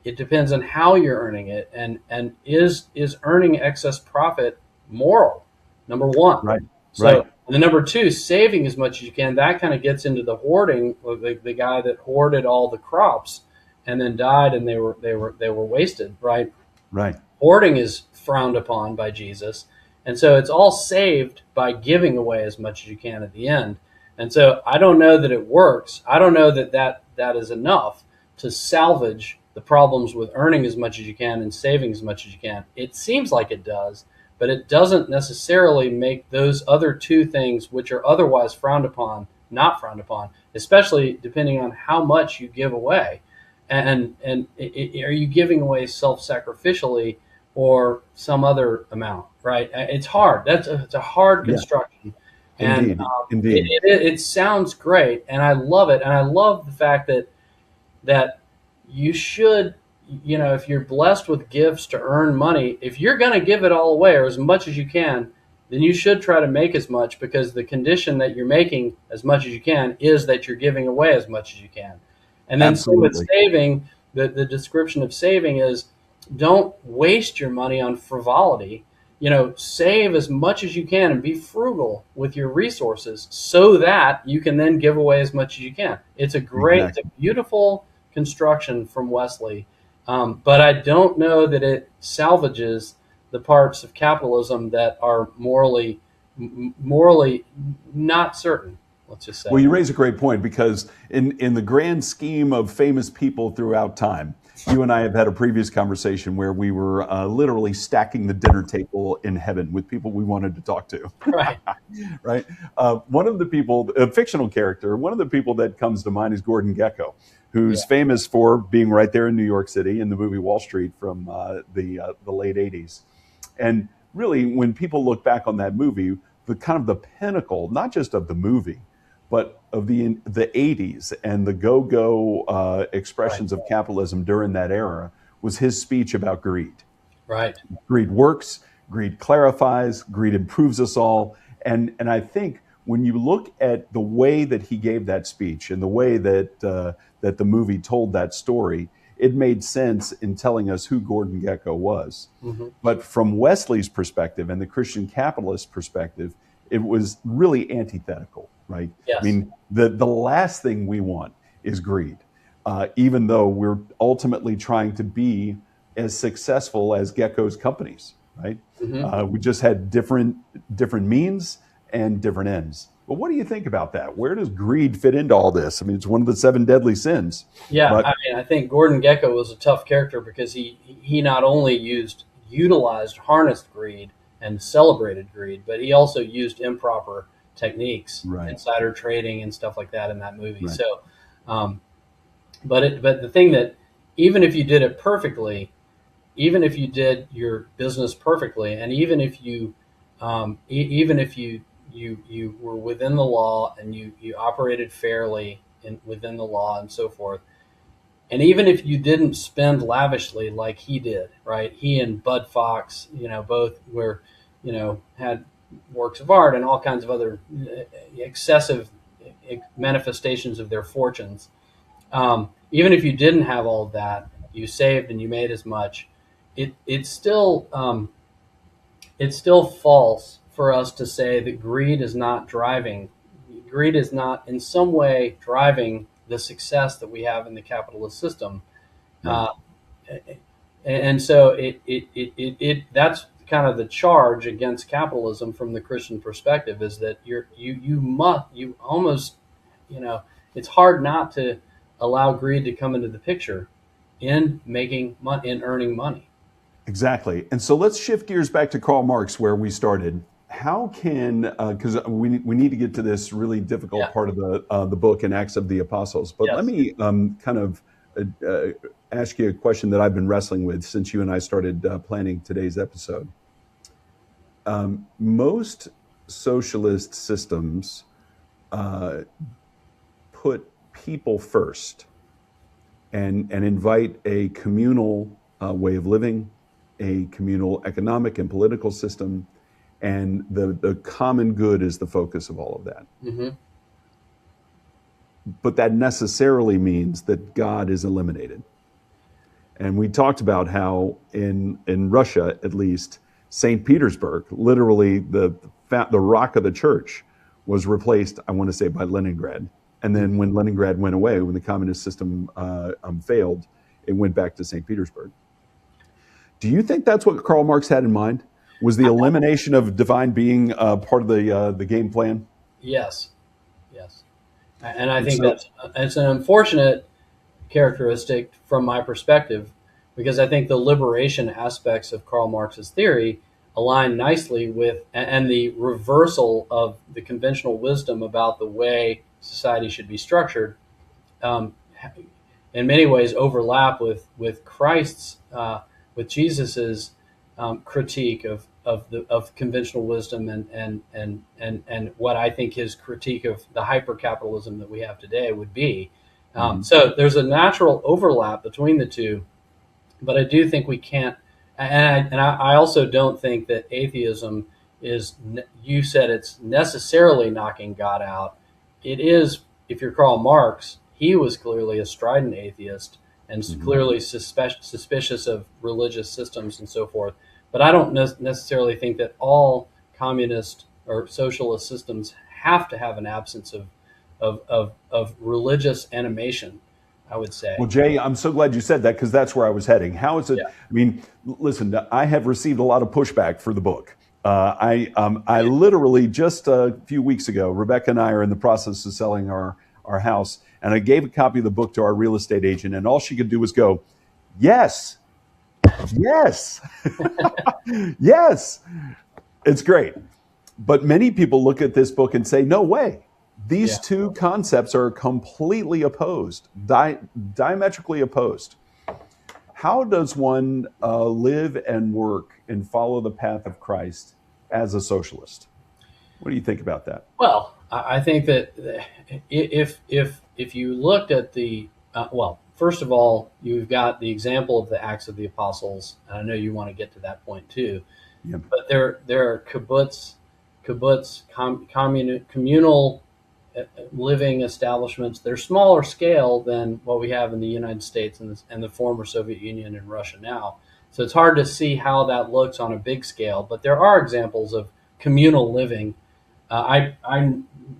It depends on how you're earning it, and is earning excess profit moral? Number one, right? So, and then number two, saving as much as you can. That kind of gets into the hoarding, the guy that hoarded all the crops and then died, and they were wasted, right? Right. Hoarding is frowned upon by Jesus. And so it's all saved by giving away as much as you can at the end. And so I don't know that it works. I don't know that is enough to salvage the problems with earning as much as you can and saving as much as you can. It seems like it does, but it doesn't necessarily make those other two things, which are otherwise frowned upon, not frowned upon, especially depending on how much you give away. And are you giving away self-sacrificially or some other amount, right? It's hard. It's a hard construction. Indeed. And Indeed. It sounds great, and I love it. And I love the fact that you should, if you're blessed with gifts to earn money, if you're going to give it all away or as much as you can, then you should try to make as much, because the condition that you're making as much as you can is that you're giving away as much as you can. And then so with saving, the description of saving is, don't waste your money on frivolity. Save as much as you can and be frugal with your resources so that you can then give away as much as you can. It's it's a beautiful construction from Wesley, but I don't know that it salvages the parts of capitalism that are morally not certain. Let's just say. Well, you raise a great point, because in the grand scheme of famous people throughout time, you and I have had a previous conversation where we were literally stacking the dinner table in heaven with people we wanted to talk to. Right. Right. One of the people, a fictional character, one of the people that comes to mind is Gordon Gekko, who's famous for being right there in New York City in the movie Wall Street from the late 80s. And really, when people look back on that movie, the kind of the pinnacle, not just of the movie, but of the 80s and the go-go expressions of capitalism during that era, was his speech about greed. Right. Greed works, greed clarifies, greed improves us all. And I think when you look at the way that he gave that speech and the way that that the movie told that story, it made sense in telling us who Gordon Gekko was. Mm-hmm. But from Wesley's perspective and the Christian capitalist perspective, it was really antithetical, right? Yes. I mean, the last thing we want is greed, even though we're ultimately trying to be as successful as Gekko's companies, right? Mm-hmm. We just had different means and different ends. But what do you think about that? Where does greed fit into all this? I mean, it's one of the 7 deadly sins. Yeah, I think Gordon Gekko was a tough character because he not only harnessed greed and celebrated greed, but he also used improper techniques, insider trading and stuff like that in that movie. Right. So, but the thing that, even if you did it perfectly, even if you did your business perfectly, and even if you were within the law and you operated fairly within the law and so forth, and even if you didn't spend lavishly like he did, right? He and Bud Fox, both were, had works of art and all kinds of other excessive manifestations of their fortunes. Even if you didn't have all of that, you saved and you made as much. It's still false for us to say that greed is not in some way driving the success that we have in the capitalist system. Right. And so that's kind of the charge against capitalism from the Christian perspective, is that it's hard not to allow greed to come into the picture in making money, in earning money. Exactly. And so let's shift gears back to Karl Marx, where we started. How can, because we need to get to this really difficult part of the book in Acts of the Apostles, but let me kind of ask you a question that I've been wrestling with since you and I started planning today's episode. Most socialist systems put people first and invite a communal way of living, a communal economic and political system, and the common good is the focus of all of that. Mm-hmm. But that necessarily means that God is eliminated. And we talked about how in Russia, at least, St. Petersburg, literally the rock of the church, was replaced, I want to say, by Leningrad. And then when Leningrad went away, when the communist system failed, it went back to St. Petersburg. Do you think that's what Karl Marx had in mind? Was the elimination of divine being part of the game plan? Yes. And I think it's an unfortunate characteristic from my perspective, because I think the liberation aspects of Karl Marx's theory align nicely with, and the reversal of the conventional wisdom about the way society should be structured, in many ways overlap with Christ's, with Jesus's critique of conventional wisdom and what I think his critique of the hyper-capitalism that we have today would be. So there's a natural overlap between the two, but I do think we can't, and I also don't think that atheism is, you said it's necessarily knocking God out. It is, if you're Karl Marx, he was clearly a strident atheist, and clearly suspicious of religious systems and so forth. But I don't necessarily think that all communist or socialist systems have to have an absence of religious animation, I would say. Well, Jay, I'm so glad you said that, because that's where I was heading. How is it? Yeah. I mean, listen, I have received a lot of pushback for the book. I literally just a few weeks ago, Rebecca and I are in the process of selling our house, and I gave a copy of the book to our real estate agent, and all she could do was go, "Yes, yes, yes." It's great. But many people look at this book and say, no way. These two concepts are completely opposed, diametrically opposed. How does one live and work and follow the path of Christ as a socialist? What do you think about that? Well, I think that if you looked at the well, first of all, you've got the example of the Acts of the Apostles, and I know you want to get to that point too. Yeah. But there are communal living establishments. They're smaller scale than what we have in the United States and the former Soviet Union and Russia now. So it's hard to see how that looks on a big scale. But there are examples of communal living. I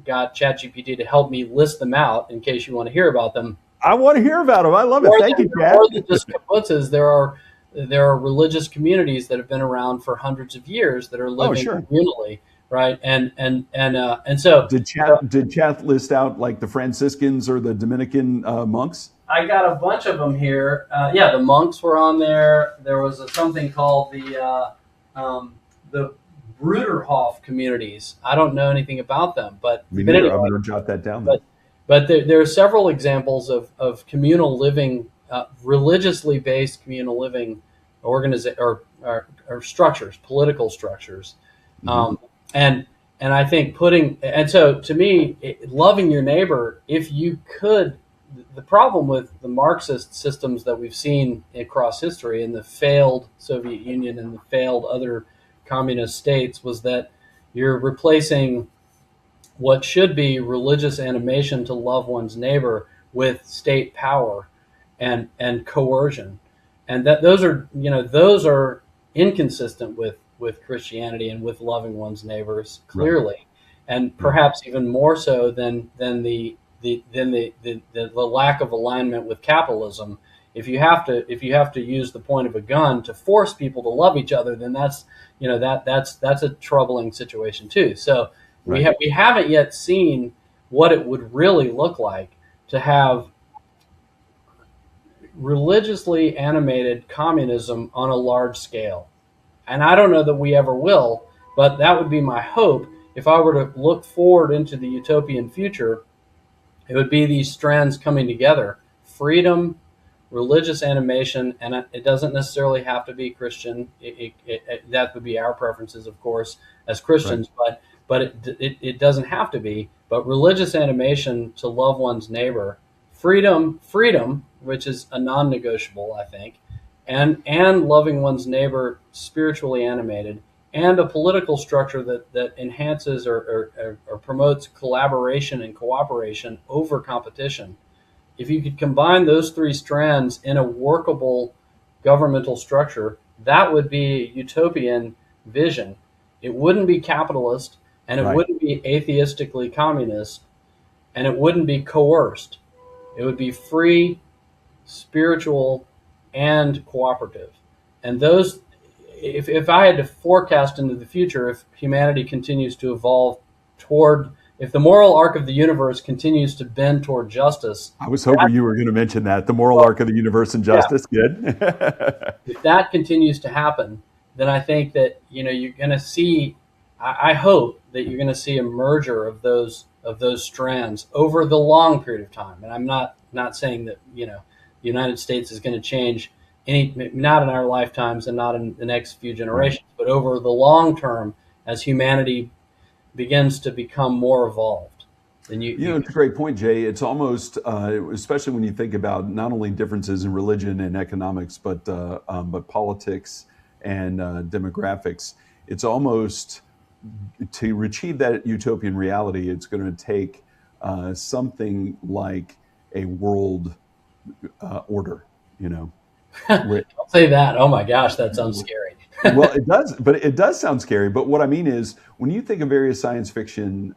got ChatGPT to help me list them out in case you want to hear about them. I want to hear about them. I love it. Thank you, Chad. More than just kibbutzes, there are religious communities that have been around for hundreds of years that are living communally, right? And so did Chat list out like the Franciscans or the Dominican monks? I got a bunch of them here. The monks were on there. There was something called the Bruderhof communities. I don't know anything about them, but I'm going to jot that down. But there are several examples of communal living, religiously based communal living or structures, political structures. And I think so to me, loving your neighbor, if you could, the problem with the Marxist systems that we've seen across history in the failed Soviet Union and the failed other communist states was that you're replacing what should be religious animation to love one's neighbor with state power and coercion, and that those are inconsistent with Christianity and with loving one's neighbors clearly, and perhaps even more so than the lack of alignment with capitalism. If you have to use the point of a gun to force people to love each other, then that's a troubling situation too. So we haven't yet seen what it would really look like to have religiously animated communism on a large scale. And I don't know that we ever will, but that would be my hope. If I were to look forward into the utopian future, it would be these strands coming together: freedom, religious animation, and it doesn't necessarily have to be Christian. That would be our preferences, of course, as Christians, but it doesn't have to be. But religious animation to love one's neighbor, freedom, which is a non-negotiable, I think, and loving one's neighbor, spiritually animated, and a political structure that enhances or promotes collaboration and cooperation over competition. If you could combine those three strands in a workable governmental structure, that would be a utopian vision. It wouldn't be capitalist, and it wouldn't be atheistically communist, and it wouldn't be coerced. It would be free, spiritual, and cooperative. And those, if I had to forecast into the future, if humanity continues to evolve if the moral arc of the universe continues to bend toward justice. I was hoping you were going to mention that, the moral arc of the universe and justice. Yeah. Good. If that continues to happen, then I think that you're going to see, I hope that you're going to see a merger of those strands over the long period of time. And I'm not saying that the United States is going to change not in our lifetimes and not in the next few generations, but over the long term as humanity begins to become more evolved. And it's a great point, Jay. It's almost, especially when you think about not only differences in religion and economics, but politics and demographics. It's almost, to achieve that utopian reality, it's going to take something like a world order, you know. Don't say that. Oh my gosh, that sounds scary. Well, it does, but it does sound scary. But what I mean is, when you think of various science fiction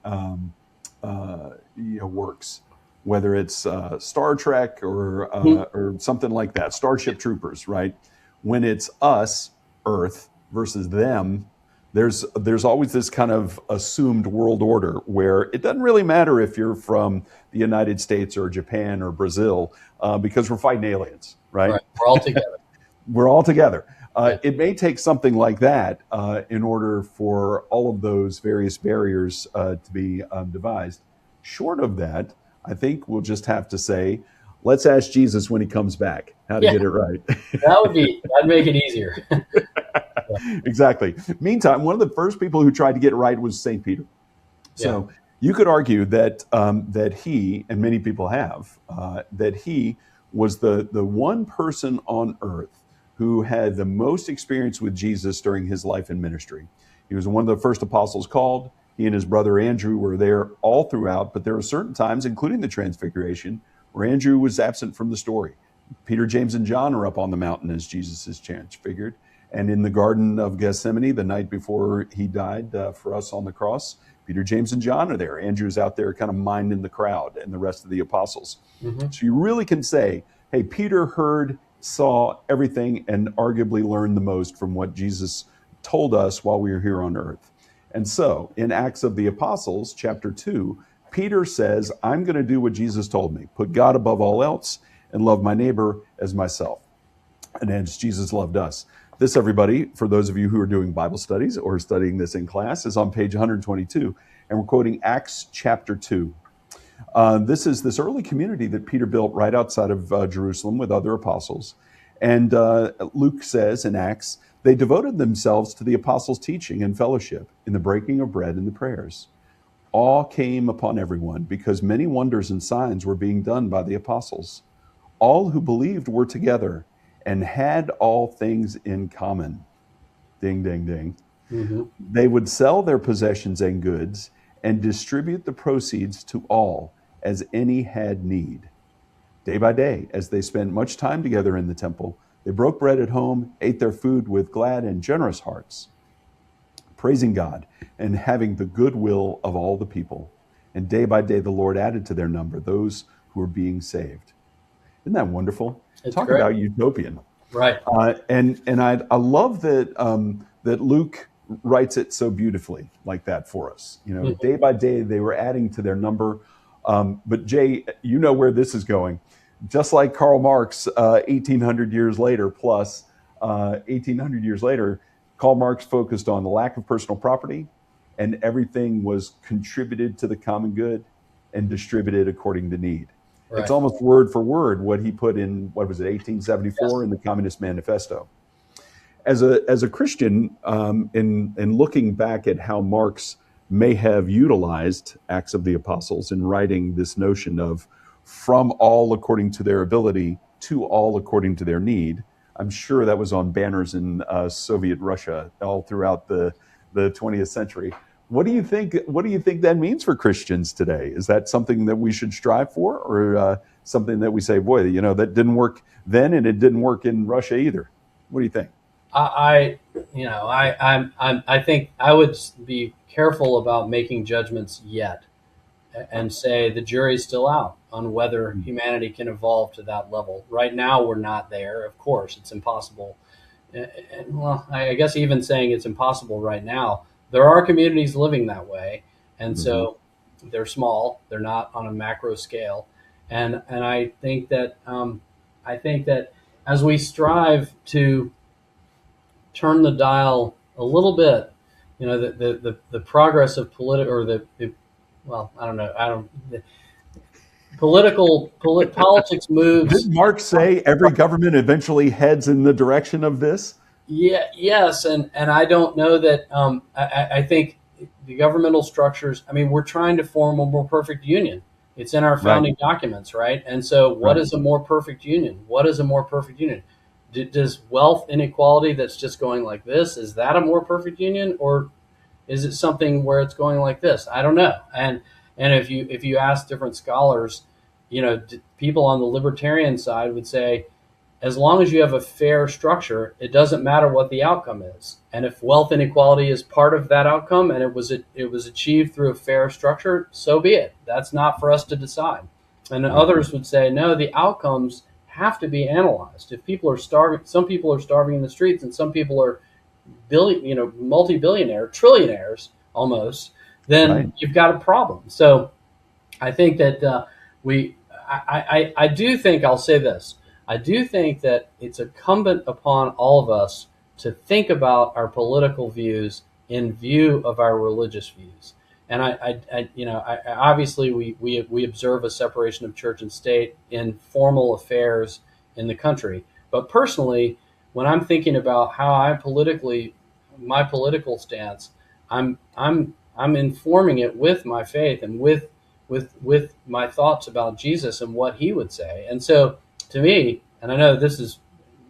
works, whether it's Star Trek or something like that, Starship Troopers, right? When it's us, Earth, versus them, there's always this kind of assumed world order where it doesn't really matter if you're from the United States or Japan or Brazil, because we're fighting aliens, right? Right. We're all together. We're all together. Yeah. It may take something like that in order for all of those various barriers to be devised. Short of that, I think we'll just have to say, let's ask Jesus when he comes back how to get it right. That'd make it easier. Exactly. Meantime, one of the first people who tried to get it right was St. Peter. So you could argue that that he, and many people have, that he was the one person on earth who had the most experience with Jesus during his life and ministry. He was one of the first apostles called. He and his brother Andrew were there all throughout, but there were certain times, including the Transfiguration, where Andrew was absent from the story. Peter, James, and John are up on the mountain as Jesus is transfigured. And in the Garden of Gethsemane, the night before he died for us on the cross, Peter, James, and John are there. Andrew's out there kind of minding the crowd and the rest of the apostles. Mm-hmm. So you really can say, hey, Peter heard, saw everything, and arguably learned the most from what Jesus told us while we were here on earth. And so in Acts of the Apostles, chapter 2, Peter says, I'm going to do what Jesus told me, put God above all else and love my neighbor as myself, and as Jesus loved us. This, everybody, for those of you who are doing Bible studies or studying this in class, is on page 122, and we're quoting Acts chapter 2. This is this early community that Peter built right outside of Jerusalem with other apostles. And Luke says in Acts, they devoted themselves to the apostles' teaching and fellowship, in the breaking of bread and the prayers. Awe came upon everyone because many wonders and signs were being done by the apostles. All who believed were together and had all things in common. Ding, ding, ding. Mm-hmm. They would sell their possessions and goods and distribute the proceeds to all as any had need. Day by day, as they spent much time together in the temple, they broke bread at home, ate their food with glad and generous hearts, praising God and having the goodwill of all the people. And day by day, the Lord added to their number those who were being saved. Isn't that wonderful? Talk great. About utopian. Right. And I love that that Luke writes it so beautifully like that for us. You know, mm-hmm. Day by day, they were adding to their number. But Jay, you know where this is going. Just like Karl Marx, 1800 years later, plus 1800 years later, Karl Marx focused on the lack of personal property, and everything was contributed to the common good and distributed according to need. Right. It's almost word for word what he put in, 1874 in the Communist Manifesto. As a Christian, in looking back at how Marx may have utilized Acts of the Apostles in writing this notion of from all according to their ability to all according to their need, I'm sure that was on banners in Soviet Russia all throughout the 20th century. What do you think that means for Christians today? Is that something that we should strive for, or something that we say, boy, that didn't work then and it didn't work in Russia either? What do you think? I think I would be careful about making judgments yet, and say the jury's still out on whether humanity can evolve to that level. Right now, we're not there. Of course, it's impossible. Well, I guess even saying it's impossible right now, there are communities living that way, and so they're small. They're not on a macro scale, and I think that as we strive to turn the dial a little bit, the progress of politics moves. Did Marx say every government eventually heads in the direction of this? Yeah, yes, and I don't know that. I think the governmental structures. I mean, we're trying to form a more perfect union. It's in our founding documents, right? And so, what is a more perfect union? What is a more perfect union? Does wealth inequality that's just going like this, is that a more perfect union, or is it something where it's going like this? I don't know. And if you ask different scholars, people on the libertarian side would say as long as you have a fair structure, it doesn't matter what the outcome is. And if wealth inequality is part of that outcome and it was achieved through a fair structure, so be it. That's not for us to decide. And others would say, no, the outcomes have to be analyzed. If people are starving, some people are starving in the streets, and some people are multi-billionaire, trillionaires almost, then you've got a problem. So I think that I do think, I'll say this, I do think that it's incumbent upon all of us to think about our political views in view of our religious views. And obviously we observe a separation of church and state in formal affairs in the country. But personally, when I'm thinking about how my political stance, I'm informing it with my faith and with my thoughts about Jesus and what he would say. And so to me, and I know this is,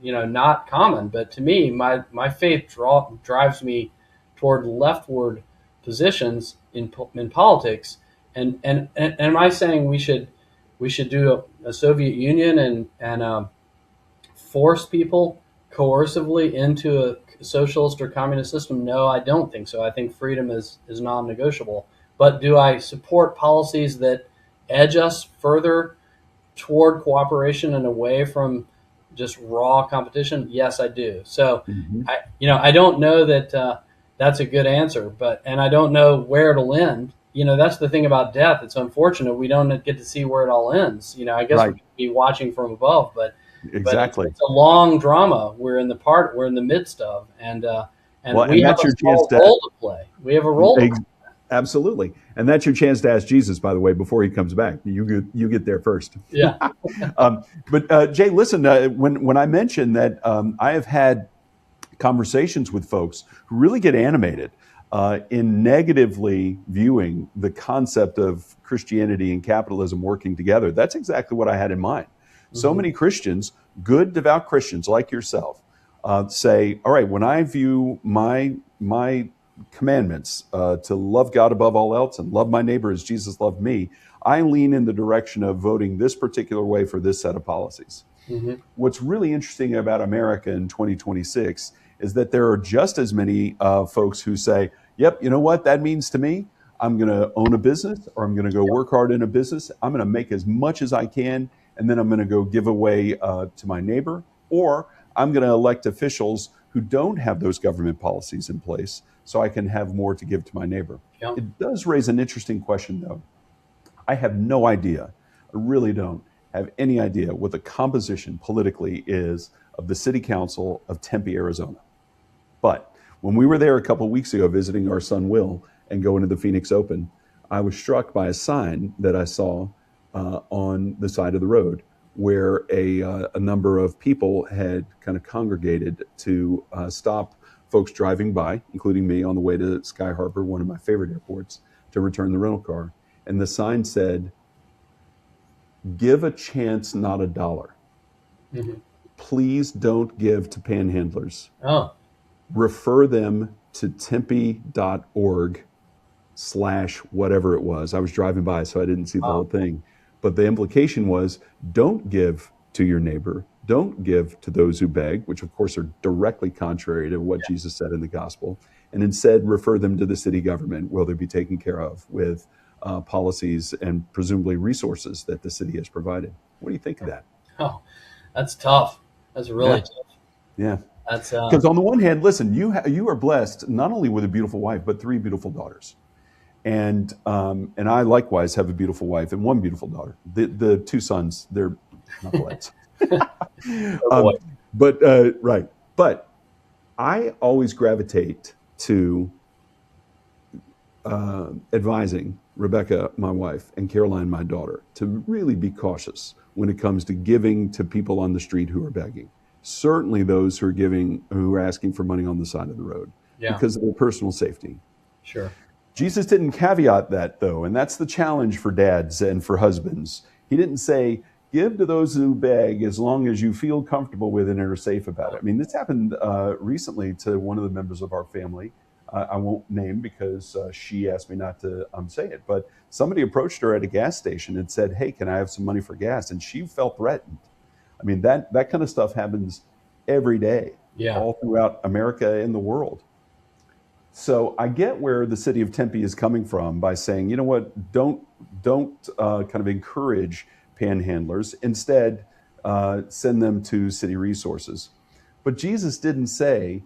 not common, but to me, my faith drives me toward leftward positions in politics. And am I saying we should do a Soviet Union and force people coercively into a socialist or communist system? No, I don't think so. I think freedom is non-negotiable. But do I support policies that edge us further toward cooperation and away from just raw competition? Yes, I do. So, I don't know that that's a good answer, and I don't know where it'll end. That's the thing about death. It's unfortunate we don't get to see where it all ends. I guess we could be watching from above, but exactly, it's a long drama we're in the midst of, and we have that's a role to play. We have a role. Absolutely. And that's your chance to ask Jesus, by the way, before he comes back. You get there first. Yeah. But Jay, listen, when I mentioned that I have had conversations with folks who really get animated in negatively viewing the concept of Christianity and capitalism working together, that's exactly what I had in mind. So many Christians, good, devout Christians like yourself, say, all right, when I view my commandments to love God above all else and love my neighbor as Jesus loved me, I lean in the direction of voting this particular way for this set of policies. What's really interesting about America in 2026 is that there are just as many folks who say, yep, you know what that means to me? I'm going to own a business, or I'm going to go work hard in a business. I'm going to make as much as I can, and then I'm going to go give away to my neighbor, or I'm going to elect officials who don't have those government policies in place so I can have more to give to my neighbor. Yeah. It does raise an interesting question, though. I have no idea, I really don't have any idea what the composition politically is of the city council of Tempe, Arizona. But when we were there a couple of weeks ago visiting our son Will and going to the Phoenix Open, I was struck by a sign that I saw on the side of the road where a number of people had kind of congregated to stop folks driving by, including me, on the way to Sky Harbor, one of my favorite airports, to return the rental car. And the sign said, "Give a chance, not a dollar. Please don't give to panhandlers. Refer them to tempe.org/whatever it was." I was driving by, so I didn't see the whole thing. But the implication was, don't give to your neighbor. Don't give to those who beg, which of course are directly contrary to what Jesus said in the gospel. And instead, refer them to the city government, where they'll be taken care of with policies and presumably resources that the city has provided. What do you think of that? Oh, that's tough. That's really tough. Yeah. That's because on the one hand, listen, you are blessed not only with a beautiful wife, but 3 beautiful daughters. And I likewise have a beautiful wife and 1 beautiful daughter. The 2 sons, they're knuckleheads. But I always gravitate to advising Rebecca, my wife, and Caroline, my daughter, to really be cautious when it comes to giving to people on the street who are begging. Certainly those who are asking for money on the side of the road because of their personal safety. Sure. Jesus didn't caveat that, though, and that's the challenge for dads and for husbands. He didn't say, give to those who beg as long as you feel comfortable with it and are safe about it. I mean, this happened recently to one of the members of our family. I won't name because she asked me not to say it, but somebody approached her at a gas station and said, hey, can I have some money for gas? And she felt threatened. I mean, that kind of stuff happens every day, Yeah. all throughout America and the world. So I get where the city of Tempe is coming from by saying, you know what, don't kind of encourage panhandlers. Instead, send them to city resources. But Jesus didn't say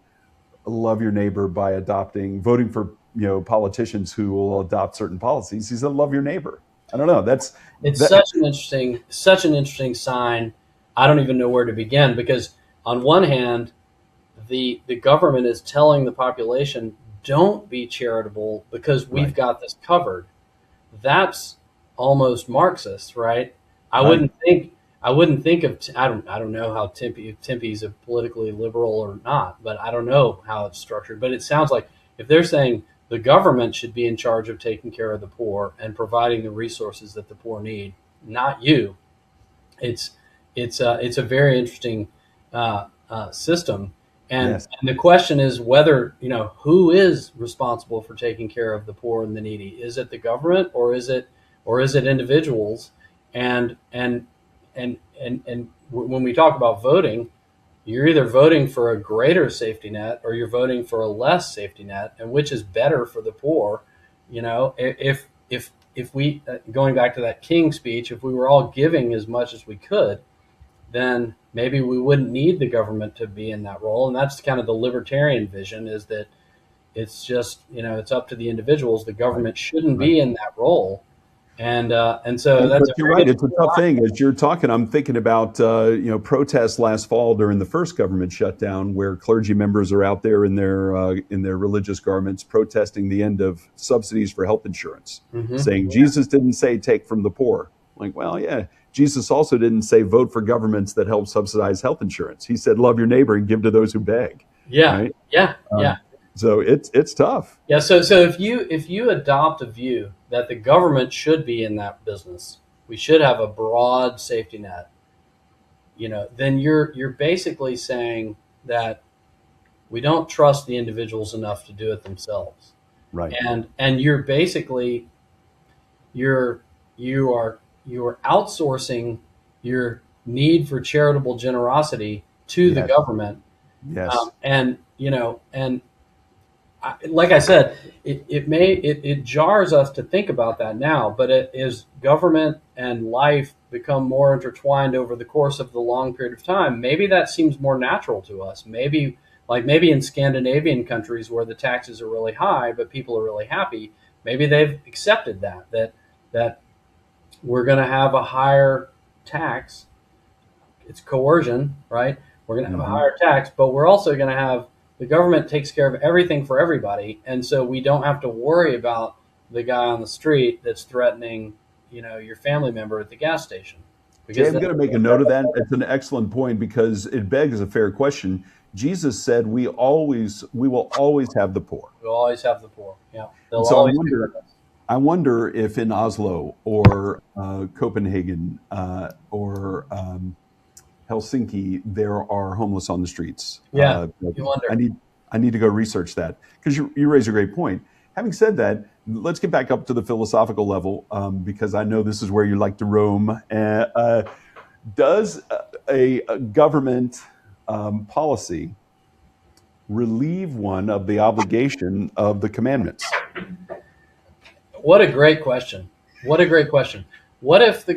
love your neighbor by voting for politicians who will adopt certain policies. He said love your neighbor. I don't know. It's That. such an interesting sign. I don't even know where to begin, because on one hand, the government is telling the population, don't be charitable because we've Right. got this covered. That's almost Marxist, right? I Right. wouldn't think I wouldn't think of I don't know how Tempe's a politically liberal or not, but I don't know how it's structured. But it sounds like if they're saying the government should be in charge of taking care of the poor and providing the resources that the poor need, not you. It's it's a very interesting system, Yes. and the question is whether, who is responsible for taking care of the poor and the needy. Is it the government, or is it individuals? And when we talk about voting, you're either voting for a greater safety net or you're voting for a less safety net, and which is better for the poor. If we, going back to that King speech, if we were all giving as much as we could, then maybe we wouldn't need the government to be in that role. And that's kind of the libertarian vision, is that it's just, it's up to the individuals. The Right. government shouldn't Right. be in that role. And so that's But a you're very right. It's a interesting tough line. thing. As you're talking, I'm thinking about protests last fall during the first government shutdown, where clergy members are out there in their religious garments protesting the end of subsidies for health insurance, saying Jesus didn't say take from the poor. Like, well, yeah, Jesus also didn't say vote for governments that help subsidize health insurance. He said love your neighbor and give to those who beg. Yeah, Right. yeah, yeah. So it's tough. Yeah, so if you adopt a view that the government should be in that business, we should have a broad safety net, then you're basically saying that we don't trust the individuals enough to do it themselves. Right. And you're basically you're you are outsourcing your need for charitable generosity to the Yes. government. Yes. And like I said, it jars us to think about that now, but as government and life become more intertwined over the course of the long period of time, maybe that seems more natural to us. Maybe in Scandinavian countries where the taxes are really high, but people are really happy, maybe they've accepted that we're going to have a higher tax. It's coercion, right? We're going to have a higher tax, but we're also going to have the government takes care of everything for everybody, and so we don't have to worry about the guy on the street that's threatening, your family member at the gas station. Jay, I'm going to make a note of that. It's an excellent point because it begs a fair question. Jesus said we will always have the poor. We'll always have the poor. Yeah, they'll So always be with us. I wonder if in Oslo or Copenhagen or Helsinki there are homeless on the streets. Yeah, you wonder. I need to go research that because you raise a great point. Having said that, let's get back up to the philosophical level because I know this is where you like to roam. Does a government policy relieve one of the obligation of the commandments? What a great question. What a great question. What if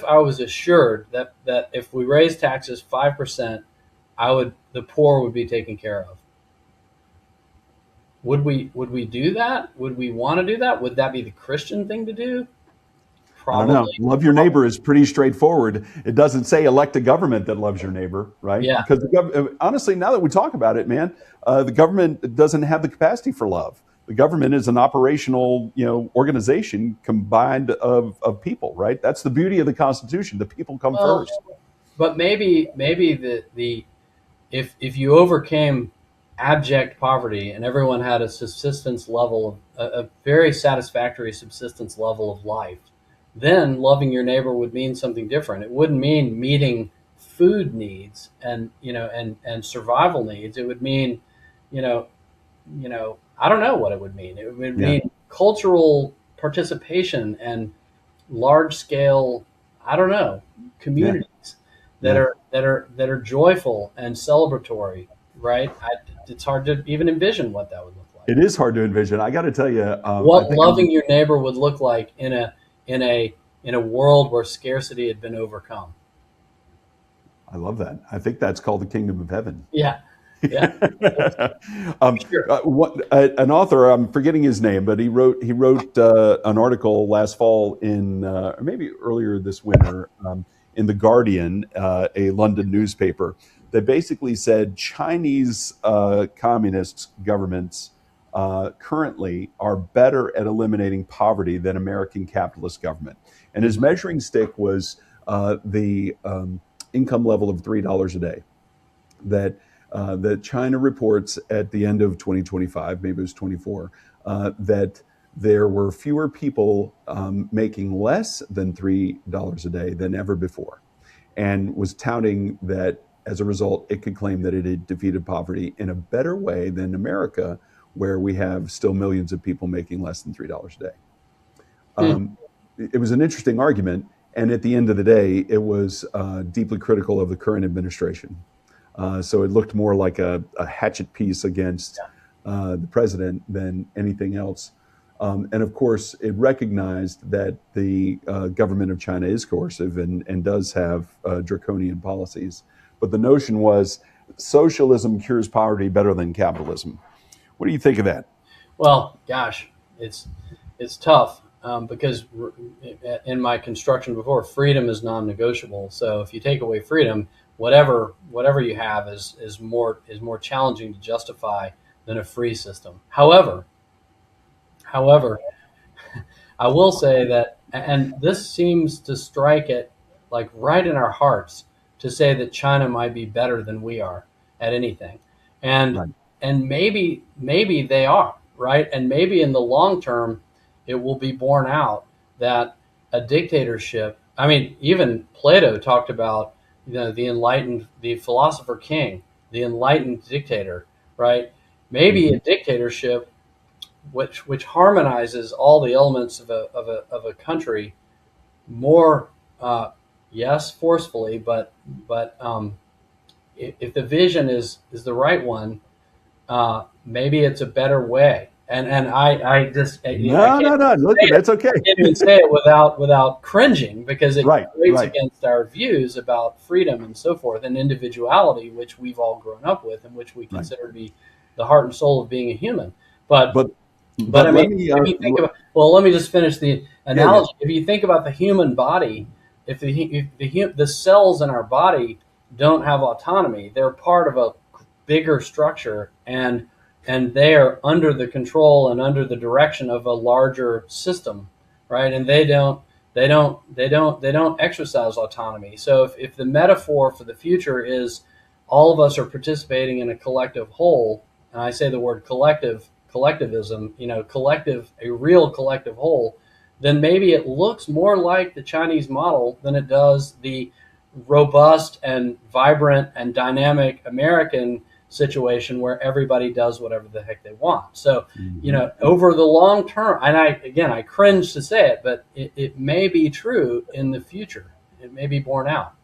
I was assured that if we raise taxes 5%, the poor would be taken care of? Would we do that? Would we want to do that? Would that be the Christian thing to do? I don't know. Love your neighbor is pretty straightforward. It doesn't say elect a government that loves your neighbor, right? Yeah. Because honestly, now that we talk about it, man, the government doesn't have the capacity for love. The government is an operational, organization combined of people, right? That's the beauty of the Constitution. The people come first. But maybe if you overcame abject poverty and everyone had a subsistence level of a very satisfactory subsistence level of life, then loving your neighbor would mean something different. It wouldn't mean meeting food needs and survival needs. It would mean, I don't know what it would mean. It would mean cultural participation and large scale, I don't know, communities. that Yeah. are joyful and celebratory, right? It's hard to even envision what that would look like. It is hard to envision. I got to tell you, I What think loving your neighbor would look like in a world where scarcity had been overcome. I love that. I think that's called the kingdom of heaven. Yeah, yeah, sure. An author, I'm forgetting his name, but he wrote an article last fall or maybe earlier this winter, in the Guardian, a London newspaper, that basically said Chinese communist governments currently are better at eliminating poverty than American capitalist government, and his measuring stick was the income level of $3 a day that China reports at the end of 2025, maybe it was 24, that there were fewer people making less than $3 a day than ever before, and was touting that as a result, it could claim that it had defeated poverty in a better way than America, where we have still millions of people making less than $3 a day. It was an interesting argument, and at the end of the day, it was deeply critical of the current administration. So it looked more like a hatchet piece against the president than anything else. And of course, it recognized that the government of China is coercive and does have draconian policies. But the notion was socialism cures poverty better than capitalism. What do you think of that? Well, gosh, it's tough because in my construction before, freedom is non-negotiable. So if you take away freedom, whatever you have is more challenging to justify than a free system. However, I will say that, and this seems to strike it like right in our hearts, to say that China might be better than we are at anything, and Right. and maybe they are, right, and maybe in the long term it will be borne out that a dictatorship. I mean, even Plato talked about, the philosopher king, the enlightened dictator, right? Maybe a dictatorship which harmonizes all the elements of a country more, yes, forcefully, but if the vision is the right one, maybe it's a better way. And I just I No, can't no, no. Listen, that's okay. I can't even say it without cringing, because it Right, grates right. against our views about freedom and so forth, and individuality, which we've all grown up with and which we Right. consider to be the heart and soul of being a human. But But I let mean, me if you think about, well, let me just finish the yeah, yeah. analogy. If you think about the human body, if the cells in our body don't have autonomy, they're part of a bigger structure, and they are under the control and under the direction of a larger system, right? And they don't exercise autonomy. So if the metaphor for the future is all of us are participating in a collective whole, and I say the word collectivism, a real collective whole, then maybe it looks more like the Chinese model than it does the robust and vibrant and dynamic American situation where everybody does whatever the heck they want. So, over the long term, and I cringe to say it, but it may be true in the future. It may be borne out.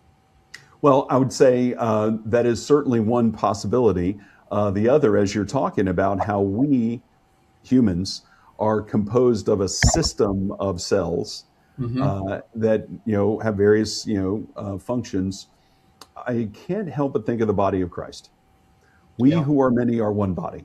Well, I would say that is certainly one possibility. The other, as you're talking about how we humans are composed of a system of cells that have various functions. I can't help but think of the body of Christ. We Yeah. who are many are one body.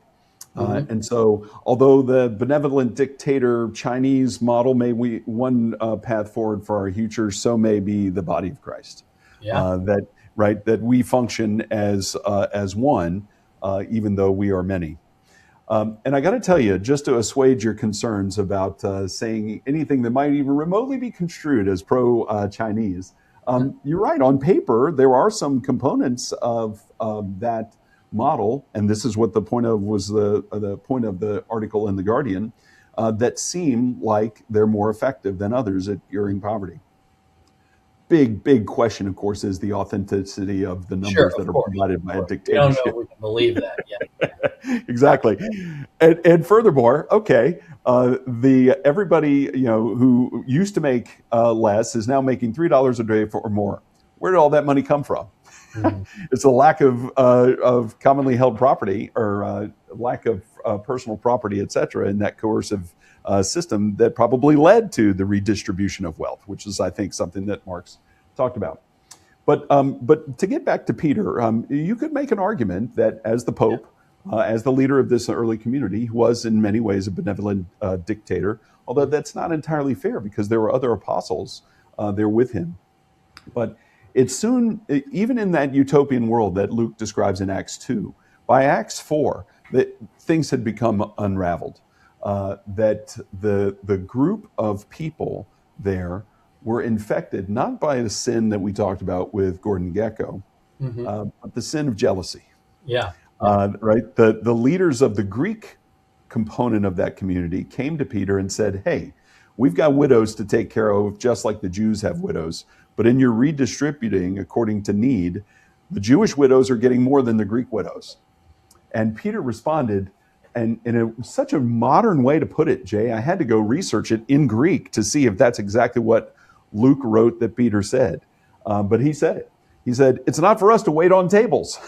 hmm And so, although the benevolent dictator Chinese model may be one path forward for our future, so may be the body of Christ. Yeah. That we function as one, even though we are many. And I got to tell you, just to assuage your concerns about saying anything that might even remotely be construed as pro-Chinese, you're right. On paper, there are some components of that model, and this is what the point of was the point of the article in the Guardian, that seem like they're more effective than others at curing poverty. Big question, of course, is the authenticity of the Sure, numbers of that are course. provided by a We don't know dictatorship. if we can believe that yet. Exactly. And furthermore, okay, everybody who used to make less is now making $3 a day or more. Where did all that money come from? Mhm. It's a lack of commonly held property, or lack of personal property, et cetera, in that coercive system that probably led to the redistribution of wealth, which is, I think, something that Marx talked about. But to get back to Peter, you could make an argument that as the Pope, as the leader of this early community, he was in many ways a benevolent dictator, although that's not entirely fair because there were other apostles there with him. But it soon, even in that utopian world that Luke describes in Acts 2, by Acts 4, that things had become unraveled. That the group of people there were infected not by the sin that we talked about with Gordon Gekko, Mhm. but the sin of jealousy. Yeah. Right? The leaders of the Greek component of that community came to Peter and said, "Hey, we've got widows to take care of, just like the Jews have widows. But in your redistributing according to need, the Jewish widows are getting more than the Greek widows." And Peter responded, and in such a modern way to put it, Jay, I had to go research it in Greek to see if that's exactly what Luke wrote that Peter said. But he said it. He said, "It's not for us to wait on tables."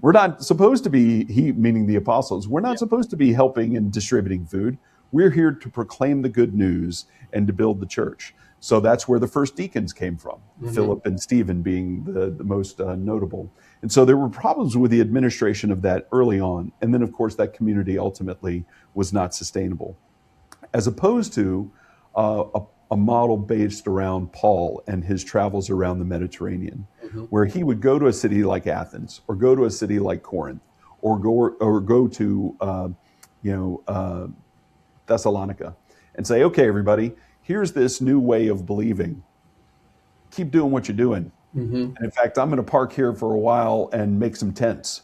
We're not supposed to be, he meaning the apostles, we're not supposed to be helping and distributing food. We're here to proclaim the good news and to build the church. So that's where the first deacons came from, Philip and Stephen being the most notable. And so there were problems with the administration of that early on. And then, of course, that community ultimately was not sustainable, as opposed to a model based around Paul and his travels around the Mediterranean, Mhm. where he would go to a city like Athens, or go to a city like Corinth, or go to Thessalonica, and say, "Okay, everybody, here's this new way of believing. Keep doing what you're doing. Mhm. And in fact, I'm going to park here for a while and make some tents,"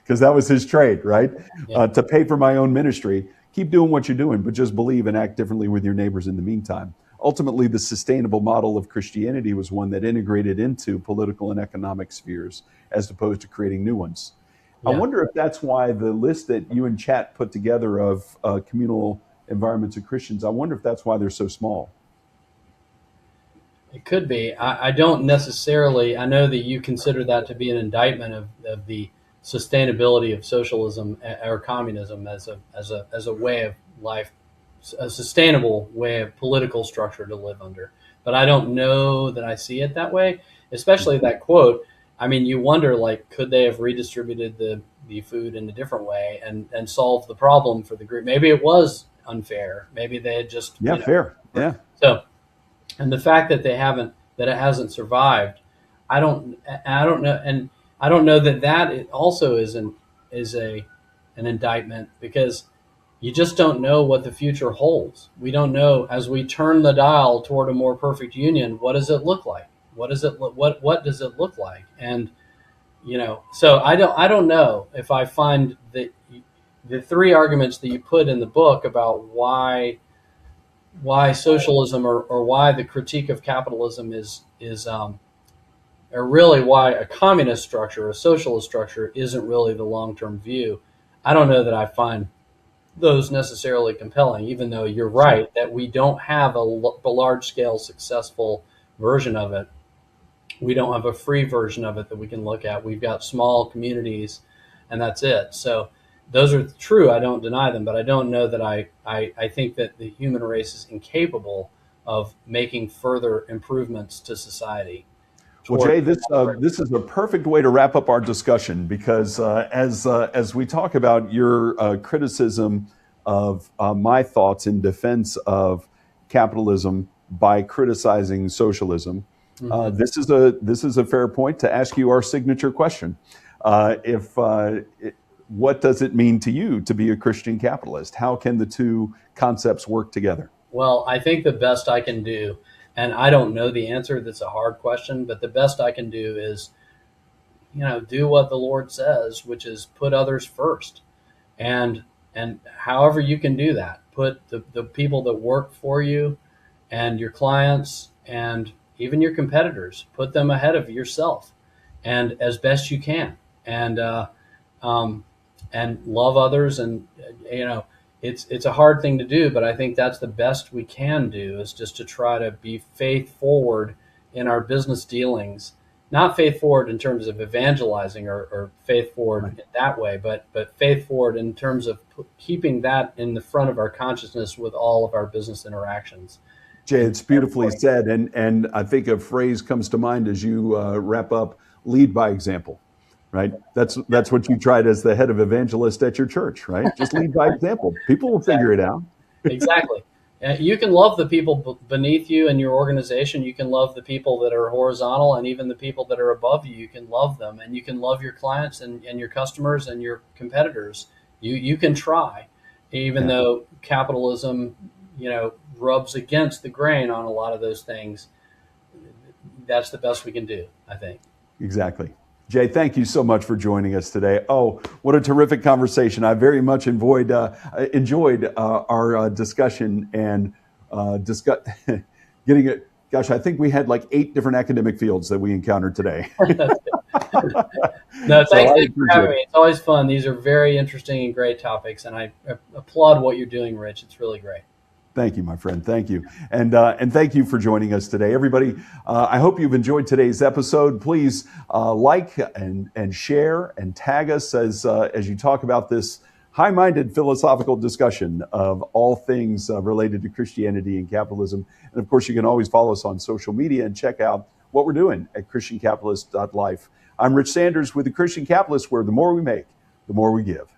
because that was his trade, right? Yeah. To pay for my own ministry. Keep doing what you're doing, but just believe and act differently with your neighbors in the meantime. Ultimately, the sustainable model of Christianity was one that integrated into political and economic spheres as opposed to creating new ones. I Yeah. wonder if that's why the list that you and Chat put together of communal environments of Christians, I wonder if that's why they're so small. It could be. I don't necessarily. I know that you consider that to be an indictment of the sustainability of socialism or communism as a way of life, a sustainable way of political structure to live under. But I don't know that I see it that way. Especially that quote. I mean, you wonder, like, could they have redistributed the food in a different way and solved the problem for the group? Maybe it was unfair. Maybe they had just, Yeah, fair. Yeah. so. And the fact that that it hasn't survived, I don't know, and I don't know that that also is an indictment, because you just don't know what the future holds. We don't know, as we turn the dial toward a more perfect union, what does it look like? What does it look like? And so I don't know if I find that the three arguments that you put in the book about why socialism, or why the critique of capitalism is or really why a communist structure, a socialist structure, isn't really the long-term view. I don't know that I find those necessarily compelling, even though you're right that we don't have a large-scale successful version of it. We don't have a free version of it that we can look at. We've got small communities, and that's it. So those are true. I don't deny them, but I don't know that I think that the human race is incapable of making further improvements to society. Well, Toward Jay, this is a perfect way to wrap up our discussion, because as we talk about your criticism of my thoughts in defense of capitalism by criticizing socialism, Mhm. this is a fair point to ask you our signature question. If What does it mean to you to be a Christian capitalist? How can the two concepts work together? Well, I think the best I can do, and I don't know the answer, that's a hard question, but the best I can do is, do what the Lord says, which is put others first. And however you can do that, put the people that work for you and your clients and even your competitors, put them ahead of yourself, and as best you can, um, and love others. And it's a hard thing to do, but I think that's the best we can do, is just to try to be faith forward in our business dealings, not faith forward in terms of evangelizing or faith forward in that way, but faith forward in terms of keeping that in the front of our consciousness with all of our business interactions. Jay, it's beautifully said, and I think a phrase comes to mind as you wrap up: lead by example. Right? That's what you tried as the head of evangelist at your church, right? Just lead by example. People will figure it out. Exactly. You can love the people beneath you in your organization. You can love the people that are horizontal, and even the people that are above you. You can love them, and you can love your clients and your customers and your competitors. You can try, even though capitalism, rubs against the grain on a lot of those things. That's the best we can do, I think. Exactly. Jay, thank you so much for joining us today. Oh, what a terrific conversation. I very much enjoyed our discussion and getting it. Gosh, I think we had like 8 different academic fields that we encountered today. No, thanks for having me. It's always fun. These are very interesting and great topics, and I applaud what you're doing, Rich. It's really great. Thank you, my friend. Thank you. And thank you for joining us today. Everybody, I hope you've enjoyed today's episode. Please like and share and tag us as you talk about this high-minded philosophical discussion of all things related to Christianity and capitalism. And of course, you can always follow us on social media and check out what we're doing at christiancapitalist.life. I'm Rich Sanders with The Christian Capitalist, where the more we make, the more we give.